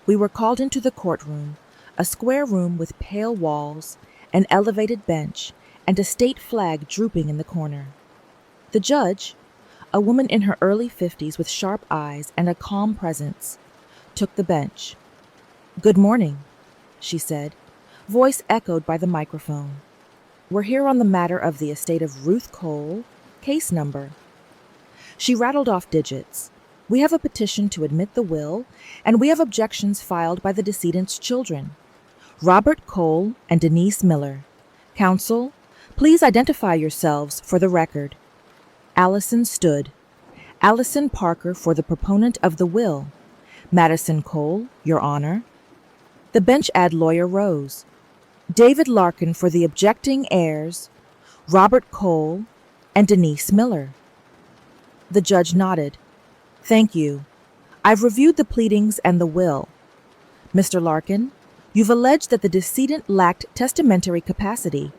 We were called into the courtroom, a square room with pale walls, an elevated bench, and a state flag drooping in the corner. The judge, a woman in her early 50s with sharp eyes and a calm presence, took the bench. Good morning, she said, voice echoed by the microphone. We're here on the matter of the estate of Ruth Cole, case number. She rattled off digits. We have a petition to admit the will, and we have objections filed by the decedent's children, Robert Cole and Denise Miller. Counsel, please identify yourselves for the record. Allison stood. Allison Parker for the proponent of the will. Madison Cole, Your Honor. The bench ad lawyer rose. David Larkin for the objecting heirs, Robert Cole and Denise Miller. The judge nodded. Thank you. I've reviewed the pleadings and the will. Mr. Larkin, you've alleged that the decedent lacked testamentary capacity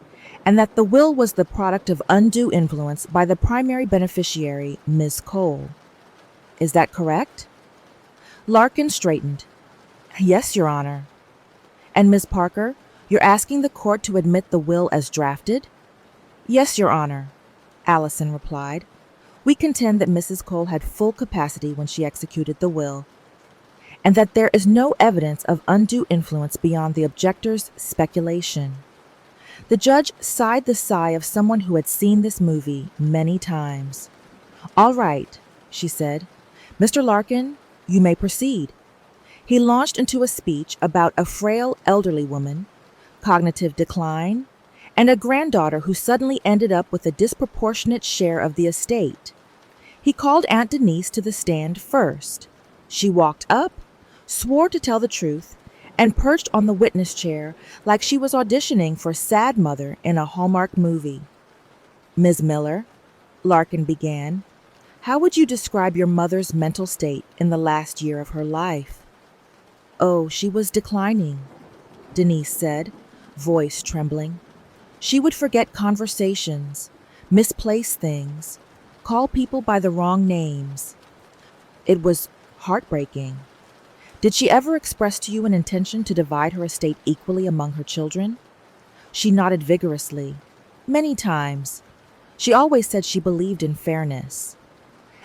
and that the will was the product of undue influence by the primary beneficiary, Ms. Cole. Is that correct? Larkin straightened. Yes, Your Honor. And Ms. Parker, you're asking the court to admit the will as drafted? Yes, Your Honor, Allison replied. We contend that Mrs. Cole had full capacity when she executed the will, and that there is no evidence of undue influence beyond the objector's speculation. The judge sighed the sigh of someone who had seen this movie many times. All right, she said. Mr. Larkin, you may proceed. He launched into a speech about a frail elderly woman, cognitive decline, and a granddaughter who suddenly ended up with a disproportionate share of the estate. He called Aunt Denise to the stand first. She walked up, swore to tell the truth, and perched on the witness chair like she was auditioning for Sad Mother in a Hallmark movie. Ms. Miller, Larkin began, how would you describe your mother's mental state in the last year of her life? Oh, she was declining, Denise said, voice trembling. She would forget conversations, misplace things, call people by the wrong names. It was heartbreaking. Did she ever express to you an intention to divide her estate equally among her children? She nodded vigorously. Many times. She always said she believed in fairness.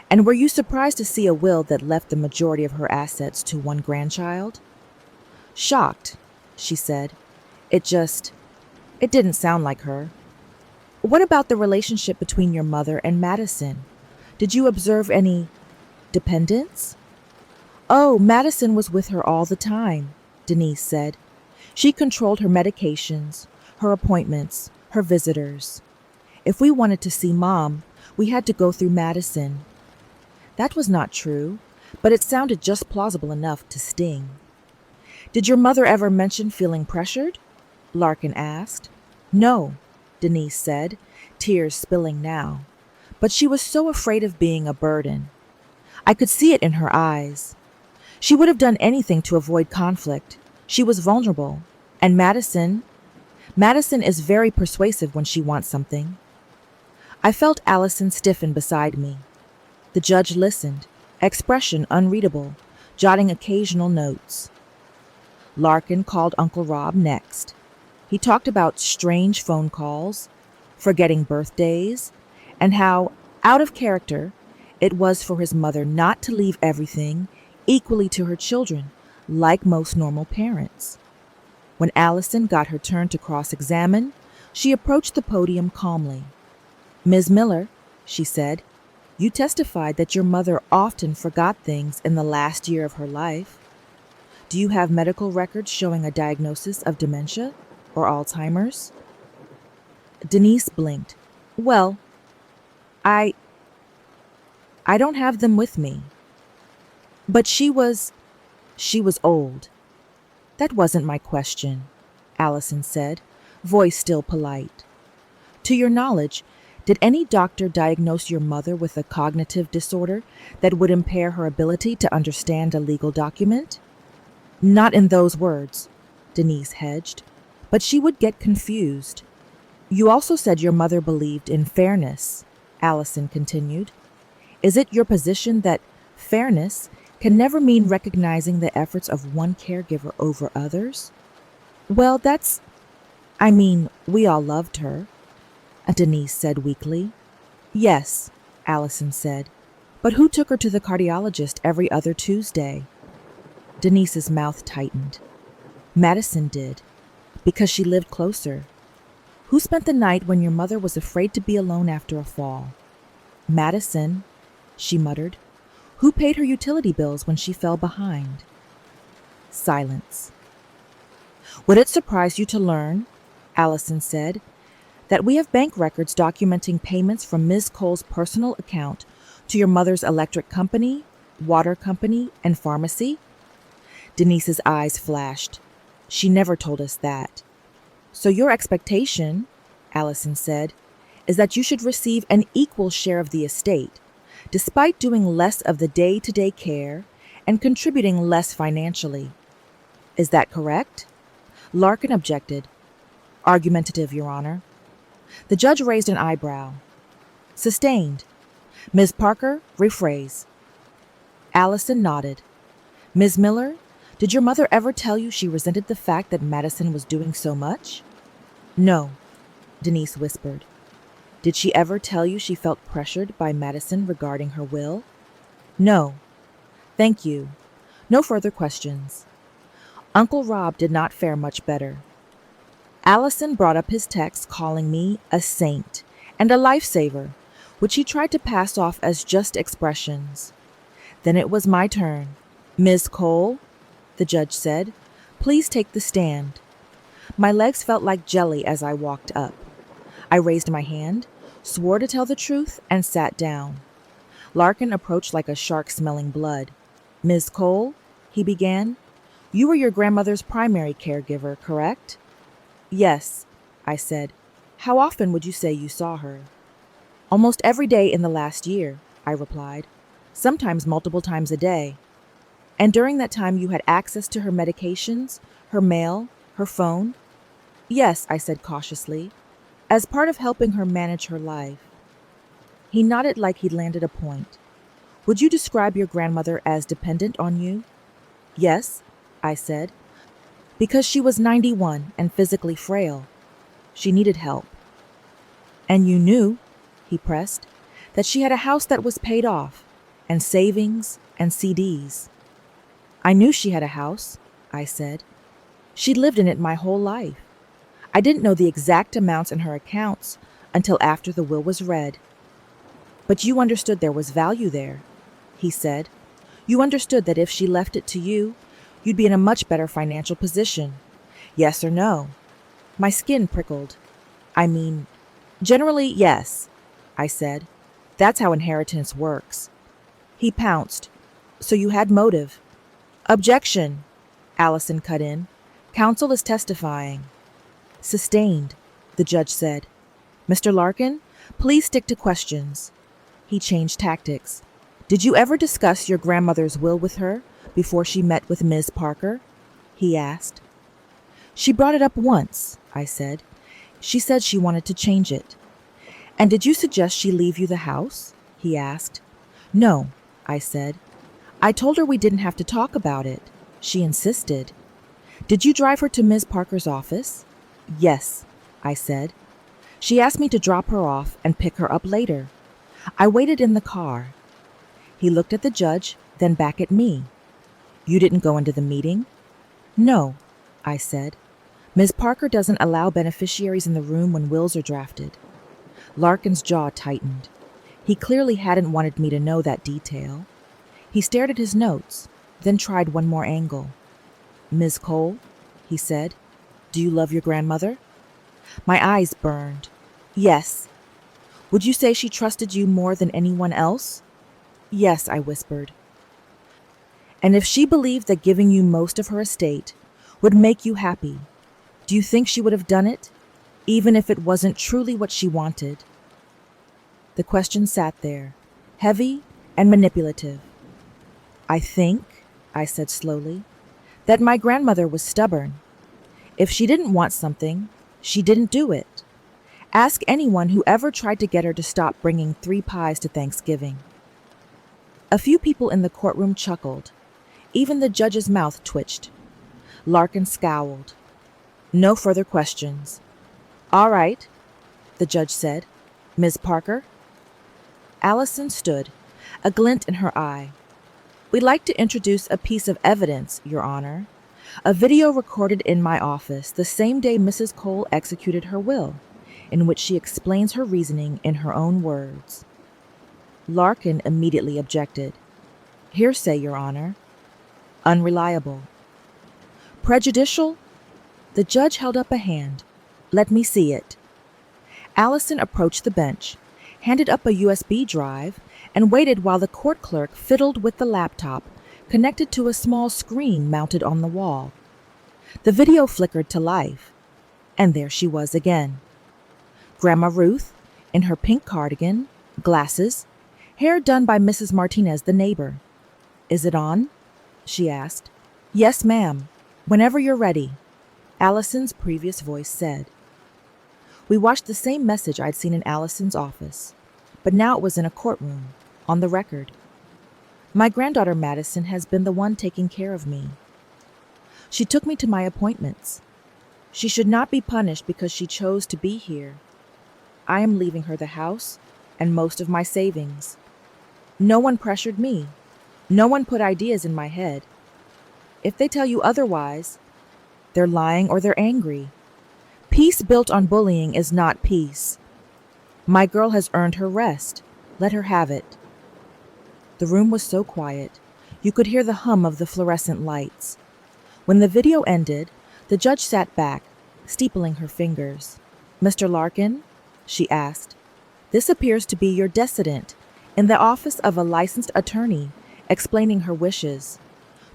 And were you surprised to see a will that left the majority of her assets to one grandchild? Shocked, she said. It didn't sound like her. What about the relationship between your mother and Madison? Did you observe any dependence? Oh, Madison was with her all the time, Denise said. She controlled her medications, her appointments, her visitors. If we wanted to see Mom, we had to go through Madison. That was not true, but it sounded just plausible enough to sting. Did your mother ever mention feeling pressured? Larkin asked. No, Denise said, tears spilling now. But she was so afraid of being a burden. I could see it in her eyes. She would have done anything to avoid conflict. She was vulnerable. And Madison is very persuasive when she wants something. I felt Allison stiffen beside me. The judge listened, expression unreadable, jotting occasional notes. Larkin called Uncle Rob next. He talked about strange phone calls, forgetting birthdays, and how, out of character, it was for his mother not to leave everything equally to her children, like most normal parents. When Allison got her turn to cross-examine, she approached the podium calmly. Ms. Miller, she said, you testified that your mother often forgot things in the last year of her life. Do you have medical records showing a diagnosis of dementia or Alzheimer's? Denise blinked. Well, I don't have them with me. But she was old. That wasn't my question, Allison said, voice still polite. To your knowledge, did any doctor diagnose your mother with a cognitive disorder that would impair her ability to understand a legal document? Not in those words, Denise hedged, but she would get confused. You also said your mother believed in fairness, Allison continued. Is it your position that fairness can never mean recognizing the efforts of one caregiver over others? Well, we all loved her, Denise said weakly. Yes, Allison said, but who took her to the cardiologist every other Tuesday? Denise's mouth tightened. Madison did, because she lived closer. Who spent the night when your mother was afraid to be alone after a fall? Madison, she muttered. Who paid her utility bills when she fell behind? Silence. Would it surprise you to learn, Allison said, that we have bank records documenting payments from Ms. Cole's personal account to your mother's electric company, water company, and pharmacy? Denise's eyes flashed. She never told us that. So your expectation, Allison said, is that you should receive an equal share of the estate, despite doing less of the day-to-day care and contributing less financially. Is that correct? Larkin objected. Argumentative, Your Honor. The judge raised an eyebrow. Sustained. Ms. Parker, rephrase. Allison nodded. Ms. Miller, did your mother ever tell you she resented the fact that Madison was doing so much? No, Denise whispered. Did she ever tell you she felt pressured by Madison regarding her will? No. Thank you. No further questions. Uncle Rob did not fare much better. Allison brought up his text calling me a saint and a lifesaver, which he tried to pass off as just expressions. Then it was my turn. Ms. Cole, the judge said, please take the stand. My legs felt like jelly as I walked up. I raised my hand, swore to tell the truth, and sat down. Larkin approached like a shark smelling blood. Ms. Cole, he began, you were your grandmother's primary caregiver, correct? Yes, I said. How often would you say you saw her? Almost every day in the last year, I replied. Sometimes multiple times a day. And during that time you had access to her medications, her mail, her phone? Yes, I said cautiously, as part of helping her manage her life. He nodded like he'd landed a point. Would you describe your grandmother as dependent on you? Yes, I said, because she was 91 and physically frail. She needed help. And you knew, he pressed, that she had a house that was paid off, and savings and CDs. I knew she had a house, I said. She'd lived in it my whole life. I didn't know the exact amounts in her accounts until after the will was read. But you understood there was value there, he said. You understood that if she left it to you, you'd be in a much better financial position. Yes or no? My skin prickled. Generally, yes, I said. That's how inheritance works. He pounced. So you had motive. Objection, Allison cut in. Counsel is testifying. Sustained, the judge said. Mr. Larkin, please stick to questions. He changed tactics. Did you ever discuss your grandmother's will with her before she met with Ms. Parker? He asked. She brought it up once, I said. She said she wanted to change it. And did you suggest she leave you the house? He asked. No, I said. I told her we didn't have to talk about it. She insisted. Did you drive her to Ms. Parker's office? Yes, I said. She asked me to drop her off and pick her up later. I waited in the car. He looked at the judge, then back at me. You didn't go into the meeting? No, I said. Ms. Parker doesn't allow beneficiaries in the room when wills are drafted. Larkin's jaw tightened. He clearly hadn't wanted me to know that detail. He stared at his notes, then tried one more angle. Ms. Cole, he said, do you love your grandmother? My eyes burned. Yes. Would you say she trusted you more than anyone else? Yes, I whispered. And if she believed that giving you most of her estate would make you happy, do you think she would have done it, even if it wasn't truly what she wanted? The question sat there, heavy and manipulative. I think, I said slowly, that my grandmother was stubborn. If she didn't want something, she didn't do it. Ask anyone who ever tried to get her to stop bringing 3 pies to Thanksgiving. A few people in the courtroom chuckled. Even the judge's mouth twitched. Larkin scowled. No further questions. All right, the judge said. Ms. Parker? Allison stood, a glint in her eye. We'd like to introduce a piece of evidence, Your Honor. A video recorded in my office the same day Mrs. Cole executed her will. in which she explains her reasoning in her own words. Larkin immediately objected. Hearsay, Your Honor. Unreliable. Prejudicial? The judge held up a hand. Let me see it. Allison approached the bench, handed up a USB drive, and waited while the court clerk fiddled with the laptop connected to a small screen mounted on the wall. The video flickered to life, and there she was again. Grandma Ruth, in her pink cardigan, glasses, hair done by Mrs. Martinez, the neighbor. Is it on? She asked. Yes, ma'am. Whenever you're ready, Allison's previous voice said. We watched the same message I'd seen in Allison's office, but now it was in a courtroom, on the record. My granddaughter Madison has been the one taking care of me. She took me to my appointments. She should not be punished because she chose to be here. I am leaving her the house and most of my savings. No one pressured me. No one put ideas in my head. If they tell you otherwise, they're lying or they're angry. Peace built on bullying is not peace. My girl has earned her rest. Let her have it. The room was so quiet, you could hear the hum of the fluorescent lights. When the video ended, the judge sat back, steepling her fingers. Mr. Larkin, she asked, this appears to be your decedent in the office of a licensed attorney, explaining her wishes.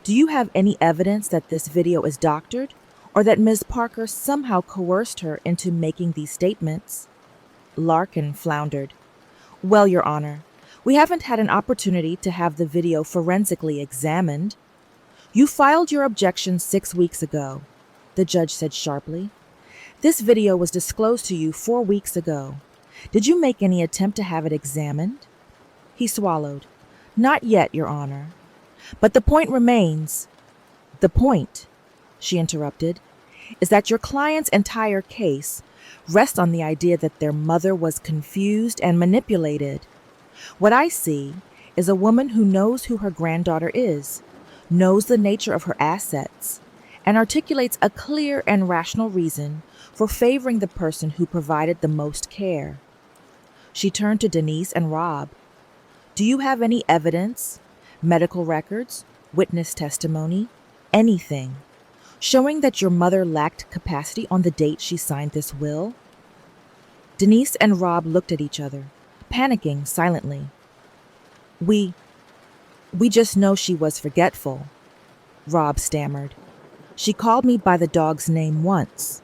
Do you have any evidence that this video is doctored, or that Ms. Parker somehow coerced her into making these statements? Larkin floundered. Well, Your Honor, we haven't had an opportunity to have the video forensically examined. You filed your objection 6 weeks ago, the judge said sharply. This video was disclosed to you 4 weeks ago. Did you make any attempt to have it examined? He swallowed. Not yet, Your Honor. But the point remains. The point, she interrupted, is that your client's entire case rests on the idea that their mother was confused and manipulated. What I see is a woman who knows who her granddaughter is, knows the nature of her assets, and articulates a clear and rational reason for favoring the person who provided the most care. She turned to Denise and Rob. Do you have any evidence, medical records, witness testimony, anything, showing that your mother lacked capacity on the date she signed this will? Denise and Rob looked at each other, panicking silently. We just know she was forgetful, Rob stammered. She called me by the dog's name once.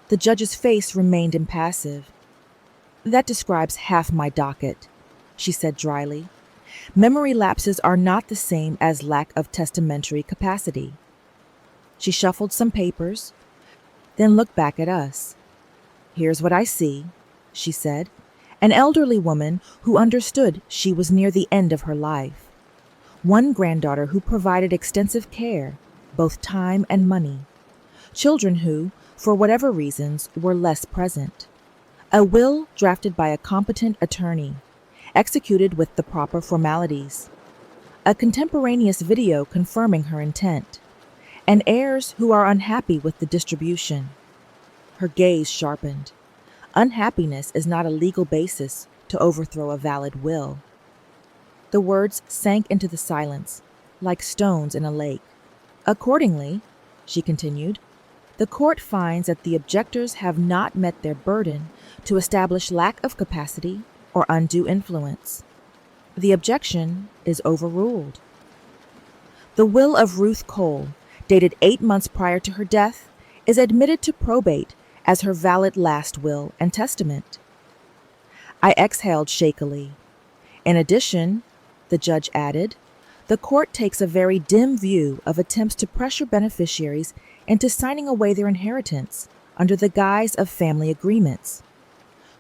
The judge's face remained impassive. That describes half my docket, she said dryly. Memory lapses are not the same as lack of testamentary capacity. She shuffled some papers, then looked back at us. Here's what I see, she said. An elderly woman who understood she was near the end of her life. One granddaughter who provided extensive care, both time and money. Children who, for whatever reasons, were less present. A will drafted by a competent attorney, executed with the proper formalities. A contemporaneous video confirming her intent. And heirs who are unhappy with the distribution. Her gaze sharpened. Unhappiness is not a legal basis to overthrow a valid will. The words sank into the silence, like stones in a lake. Accordingly, she continued, the court finds that the objectors have not met their burden to establish lack of capacity or undue influence. The objection is overruled. The will of Ruth Cole, dated 8 months prior to her death, is admitted to probate as her valid last will and testament. I exhaled shakily. In addition, the judge added, the court takes a very dim view of attempts to pressure beneficiaries into signing away their inheritance under the guise of family agreements.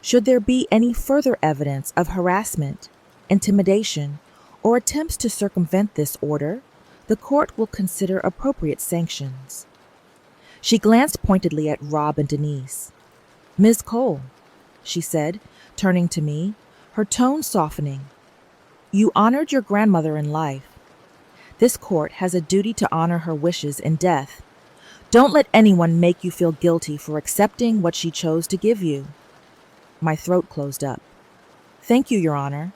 Should there be any further evidence of harassment, intimidation, or attempts to circumvent this order, the court will consider appropriate sanctions. She glanced pointedly at Rob and Denise. Ms. Cole, she said, turning to me, her tone softening. You honored your grandmother in life. This court has a duty to honor her wishes in death. Don't let anyone make you feel guilty for accepting what she chose to give you. My throat closed up. Thank you, Your Honor,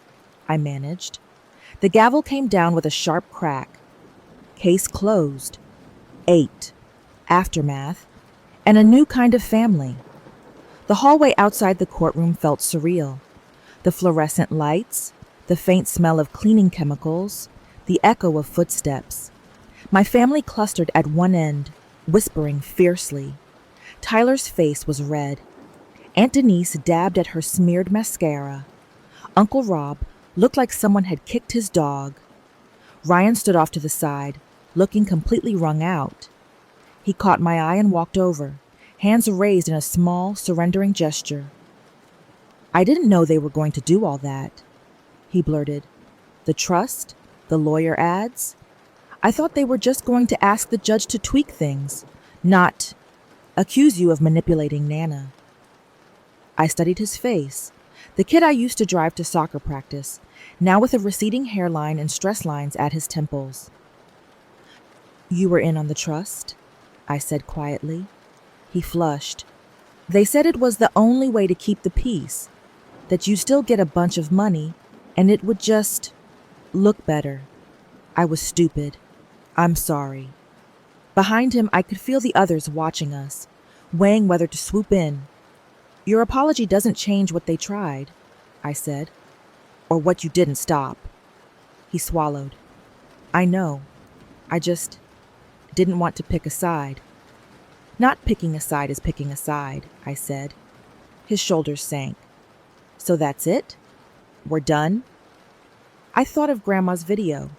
I managed. The gavel came down with a sharp crack. Case closed. 8. Aftermath. And a new kind of family. The hallway outside the courtroom felt surreal. The fluorescent lights, the faint smell of cleaning chemicals, the echo of footsteps. My family clustered at one end, whispering fiercely. Tyler's face was red. Aunt Denise dabbed at her smeared mascara. Uncle Rob looked like someone had kicked his dog. Ryan stood off to the side, looking completely wrung out. He caught my eye and walked over, hands raised in a small, surrendering gesture. I didn't know they were going to do all that, he blurted. The trust? The lawyer ads? I thought they were just going to ask the judge to tweak things, not accuse you of manipulating Nana. I studied his face, the kid I used to drive to soccer practice, now with a receding hairline and stress lines at his temples. You were in on the trust, I said quietly. He flushed. They said it was the only way to keep the peace, that you still get a bunch of money, and it would just look better. I was stupid. I'm sorry. Behind him, I could feel the others watching us, weighing whether to swoop in. Your apology doesn't change what they tried, I said, or what you didn't stop. He swallowed. I know. I just didn't want to pick a side. Not picking a side is picking a side, I said. His shoulders sank. So that's it? We're done? I thought of Grandma's video,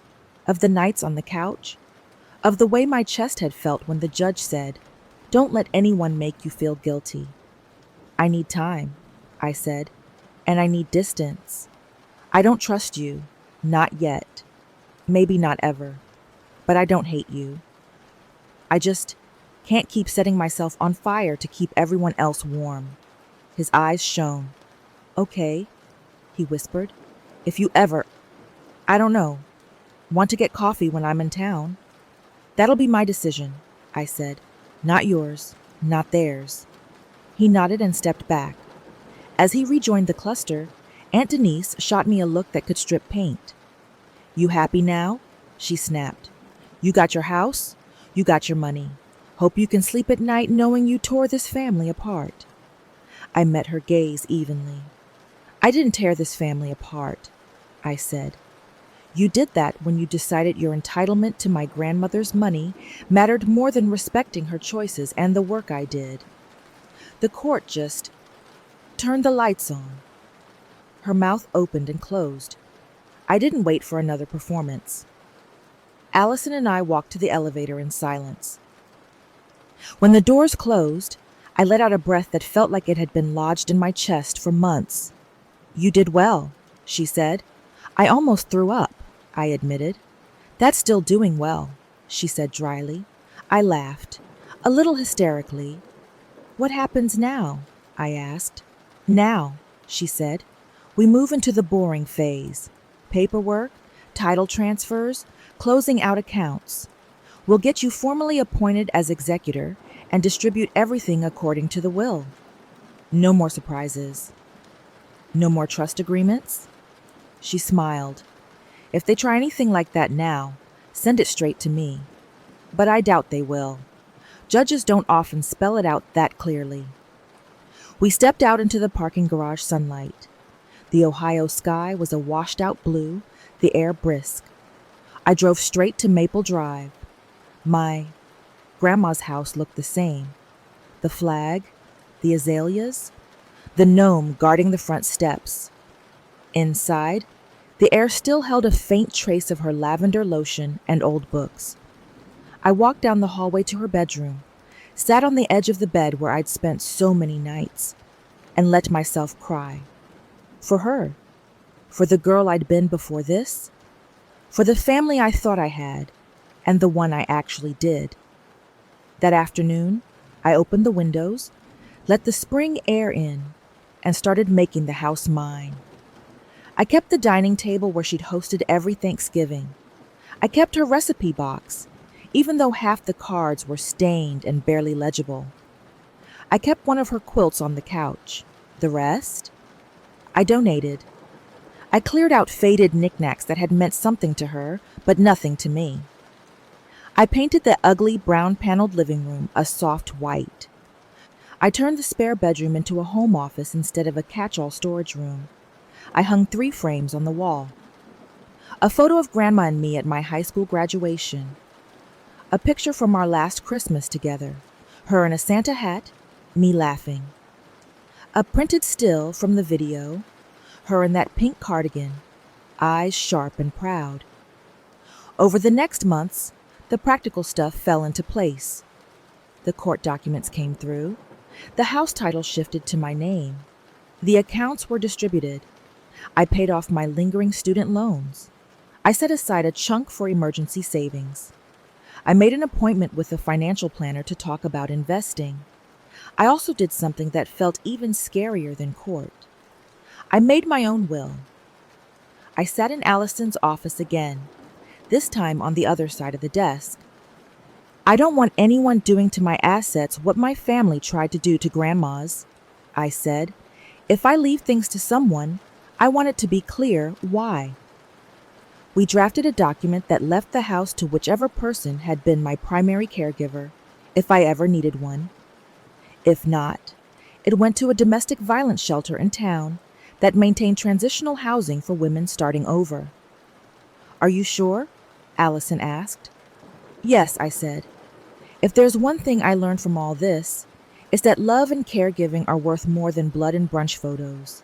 of the nights on the couch, of the way my chest had felt when the judge said, "Don't let anyone make you feel guilty." I need time, I said, and I need distance. I don't trust you, not yet, maybe not ever, but I don't hate you. I just can't keep setting myself on fire to keep everyone else warm. His eyes shone. Okay, he whispered, if you ever, I don't know, want to get coffee when I'm in town? That'll be my decision, I said, not yours, not theirs. He nodded and stepped back. As he rejoined the cluster, Aunt Denise shot me a look that could strip paint. You happy now? She snapped. You got your house? You got your money. Hope you can sleep at night knowing you tore this family apart. I met her gaze evenly. I didn't tear this family apart, I said. You did that when you decided your entitlement to my grandmother's money mattered more than respecting her choices and the work I did. The court just turned the lights on. Her mouth opened and closed. I didn't wait for another performance. Allison and I walked to the elevator in silence. When the doors closed, I let out a breath that felt like it had been lodged in my chest for months. You did well, she said. I almost threw up, I admitted. That's still doing well, she said dryly. I laughed, a little hysterically. What happens now? I asked. Now, she said, we move into the boring phase. Paperwork, title transfers, closing out accounts. We'll get you formally appointed as executor and distribute everything according to the will. No more surprises. No more trust agreements? She smiled. If they try anything like that now, send it straight to me. But I doubt they will. Judges don't often spell it out that clearly. We stepped out into the parking garage sunlight. The Ohio sky was a washed-out blue, the air brisk. I drove straight to Maple Drive. My grandma's house looked the same. The flag, the azaleas, the gnome guarding the front steps. Inside, the air still held a faint trace of her lavender lotion and old books. I walked down the hallway to her bedroom, sat on the edge of the bed where I'd spent so many nights, and let myself cry. For her. For the girl I'd been before this. For the family I thought I had, and the one I actually did. That afternoon, I opened the windows, let the spring air in, and started making the house mine. I kept the dining table where she'd hosted every Thanksgiving. I kept her recipe box, even though half the cards were stained and barely legible. I kept one of her quilts on the couch. The rest? I donated. I cleared out faded knickknacks that had meant something to her, but nothing to me. I painted the ugly brown-paneled living room a soft white. I turned the spare bedroom into a home office instead of a catch-all storage room. I hung 3 frames on the wall. A photo of Grandma and me at my high school graduation. A picture from our last Christmas together, her in a Santa hat, me laughing. A printed still from the video, her in that pink cardigan, eyes sharp and proud. Over the next months, the practical stuff fell into place. The court documents came through. The house title shifted to my name. The accounts were distributed. I paid off my lingering student loans. I set aside a chunk for emergency savings. I made an appointment with a financial planner to talk about investing. I also did something that felt even scarier than court. I made my own will. I sat in Allison's office again, this time on the other side of the desk. I don't want anyone doing to my assets what my family tried to do to Grandma's, I said. If I leave things to someone, I want it to be clear why. We drafted a document that left the house to whichever person had been my primary caregiver, if I ever needed one. If not, it went to a domestic violence shelter in town that maintained transitional housing for women starting over. Are you sure? Allison asked. Yes, I said. If there's one thing I learned from all this, it's that love and caregiving are worth more than blood and brunch photos.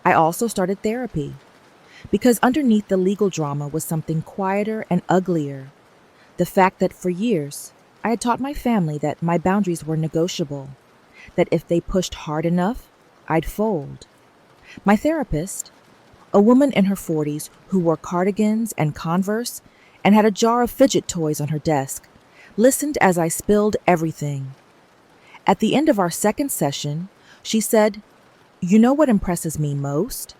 I also started therapy, because underneath the legal drama was something quieter and uglier. The fact that for years, I had taught my family that my boundaries were negotiable, that if they pushed hard enough, I'd fold. My therapist, a woman in her 40s who wore cardigans and Converse and had a jar of fidget toys on her desk, listened as I spilled everything. At the end of our second session, she said, "You know what impresses me most?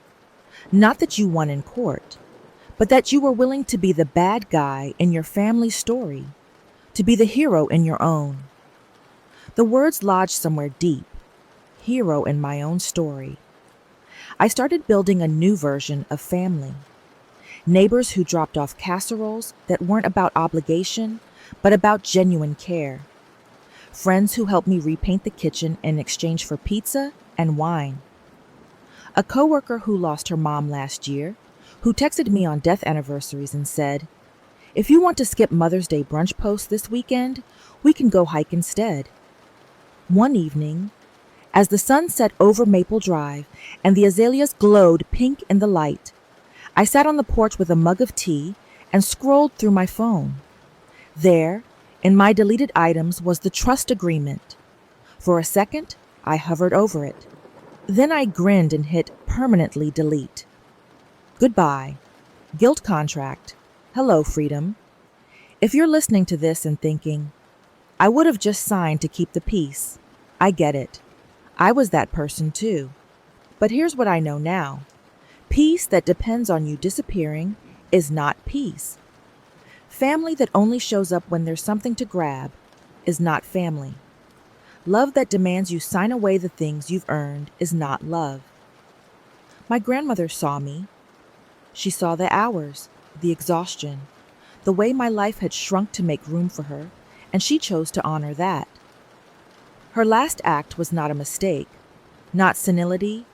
Not that you won in court, but that you were willing to be the bad guy in your family's story, to be the hero in your own." The words lodged somewhere deep, hero in my own story. I started building a new version of family. Neighbors who dropped off casseroles that weren't about obligation, but about genuine care. Friends who helped me repaint the kitchen in exchange for pizza and wine. A coworker who lost her mom last year, who texted me on death anniversaries and said, "If you want to skip Mother's Day brunch posts this weekend, we can go hike instead." One evening, as the sun set over Maple Drive and the azaleas glowed pink in the light, I sat on the porch with a mug of tea and scrolled through my phone. There, in my deleted items, was the trust agreement. For a second, I hovered over it. Then I grinned and hit permanently delete. Goodbye. Guilt contract. Hello, freedom. If you're listening to this and thinking, I would have just signed to keep the peace, I get it. I was that person too. But here's what I know now. Peace that depends on you disappearing is not peace. Family that only shows up when there's something to grab is not family. Love that demands you sign away the things you've earned is not love. My grandmother saw me. She saw the hours, the exhaustion, the way my life had shrunk to make room for her, and she chose to honor that. Her last act was not a mistake, not senility,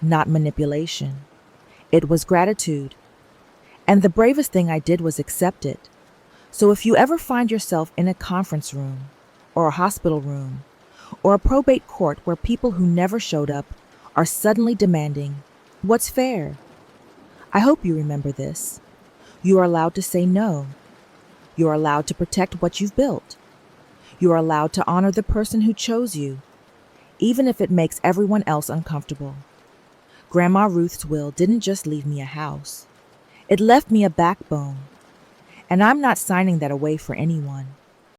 not manipulation. It was gratitude. And the bravest thing I did was accept it. So if you ever find yourself in a conference room, or a hospital room, or a probate court where people who never showed up are suddenly demanding, "What's fair?" I hope you remember this. You are allowed to say no. You are allowed to protect what you've built. You are allowed to honor the person who chose you, even if it makes everyone else uncomfortable. Grandma Ruth's will didn't just leave me a house. It left me a backbone. And I'm not signing that away for anyone.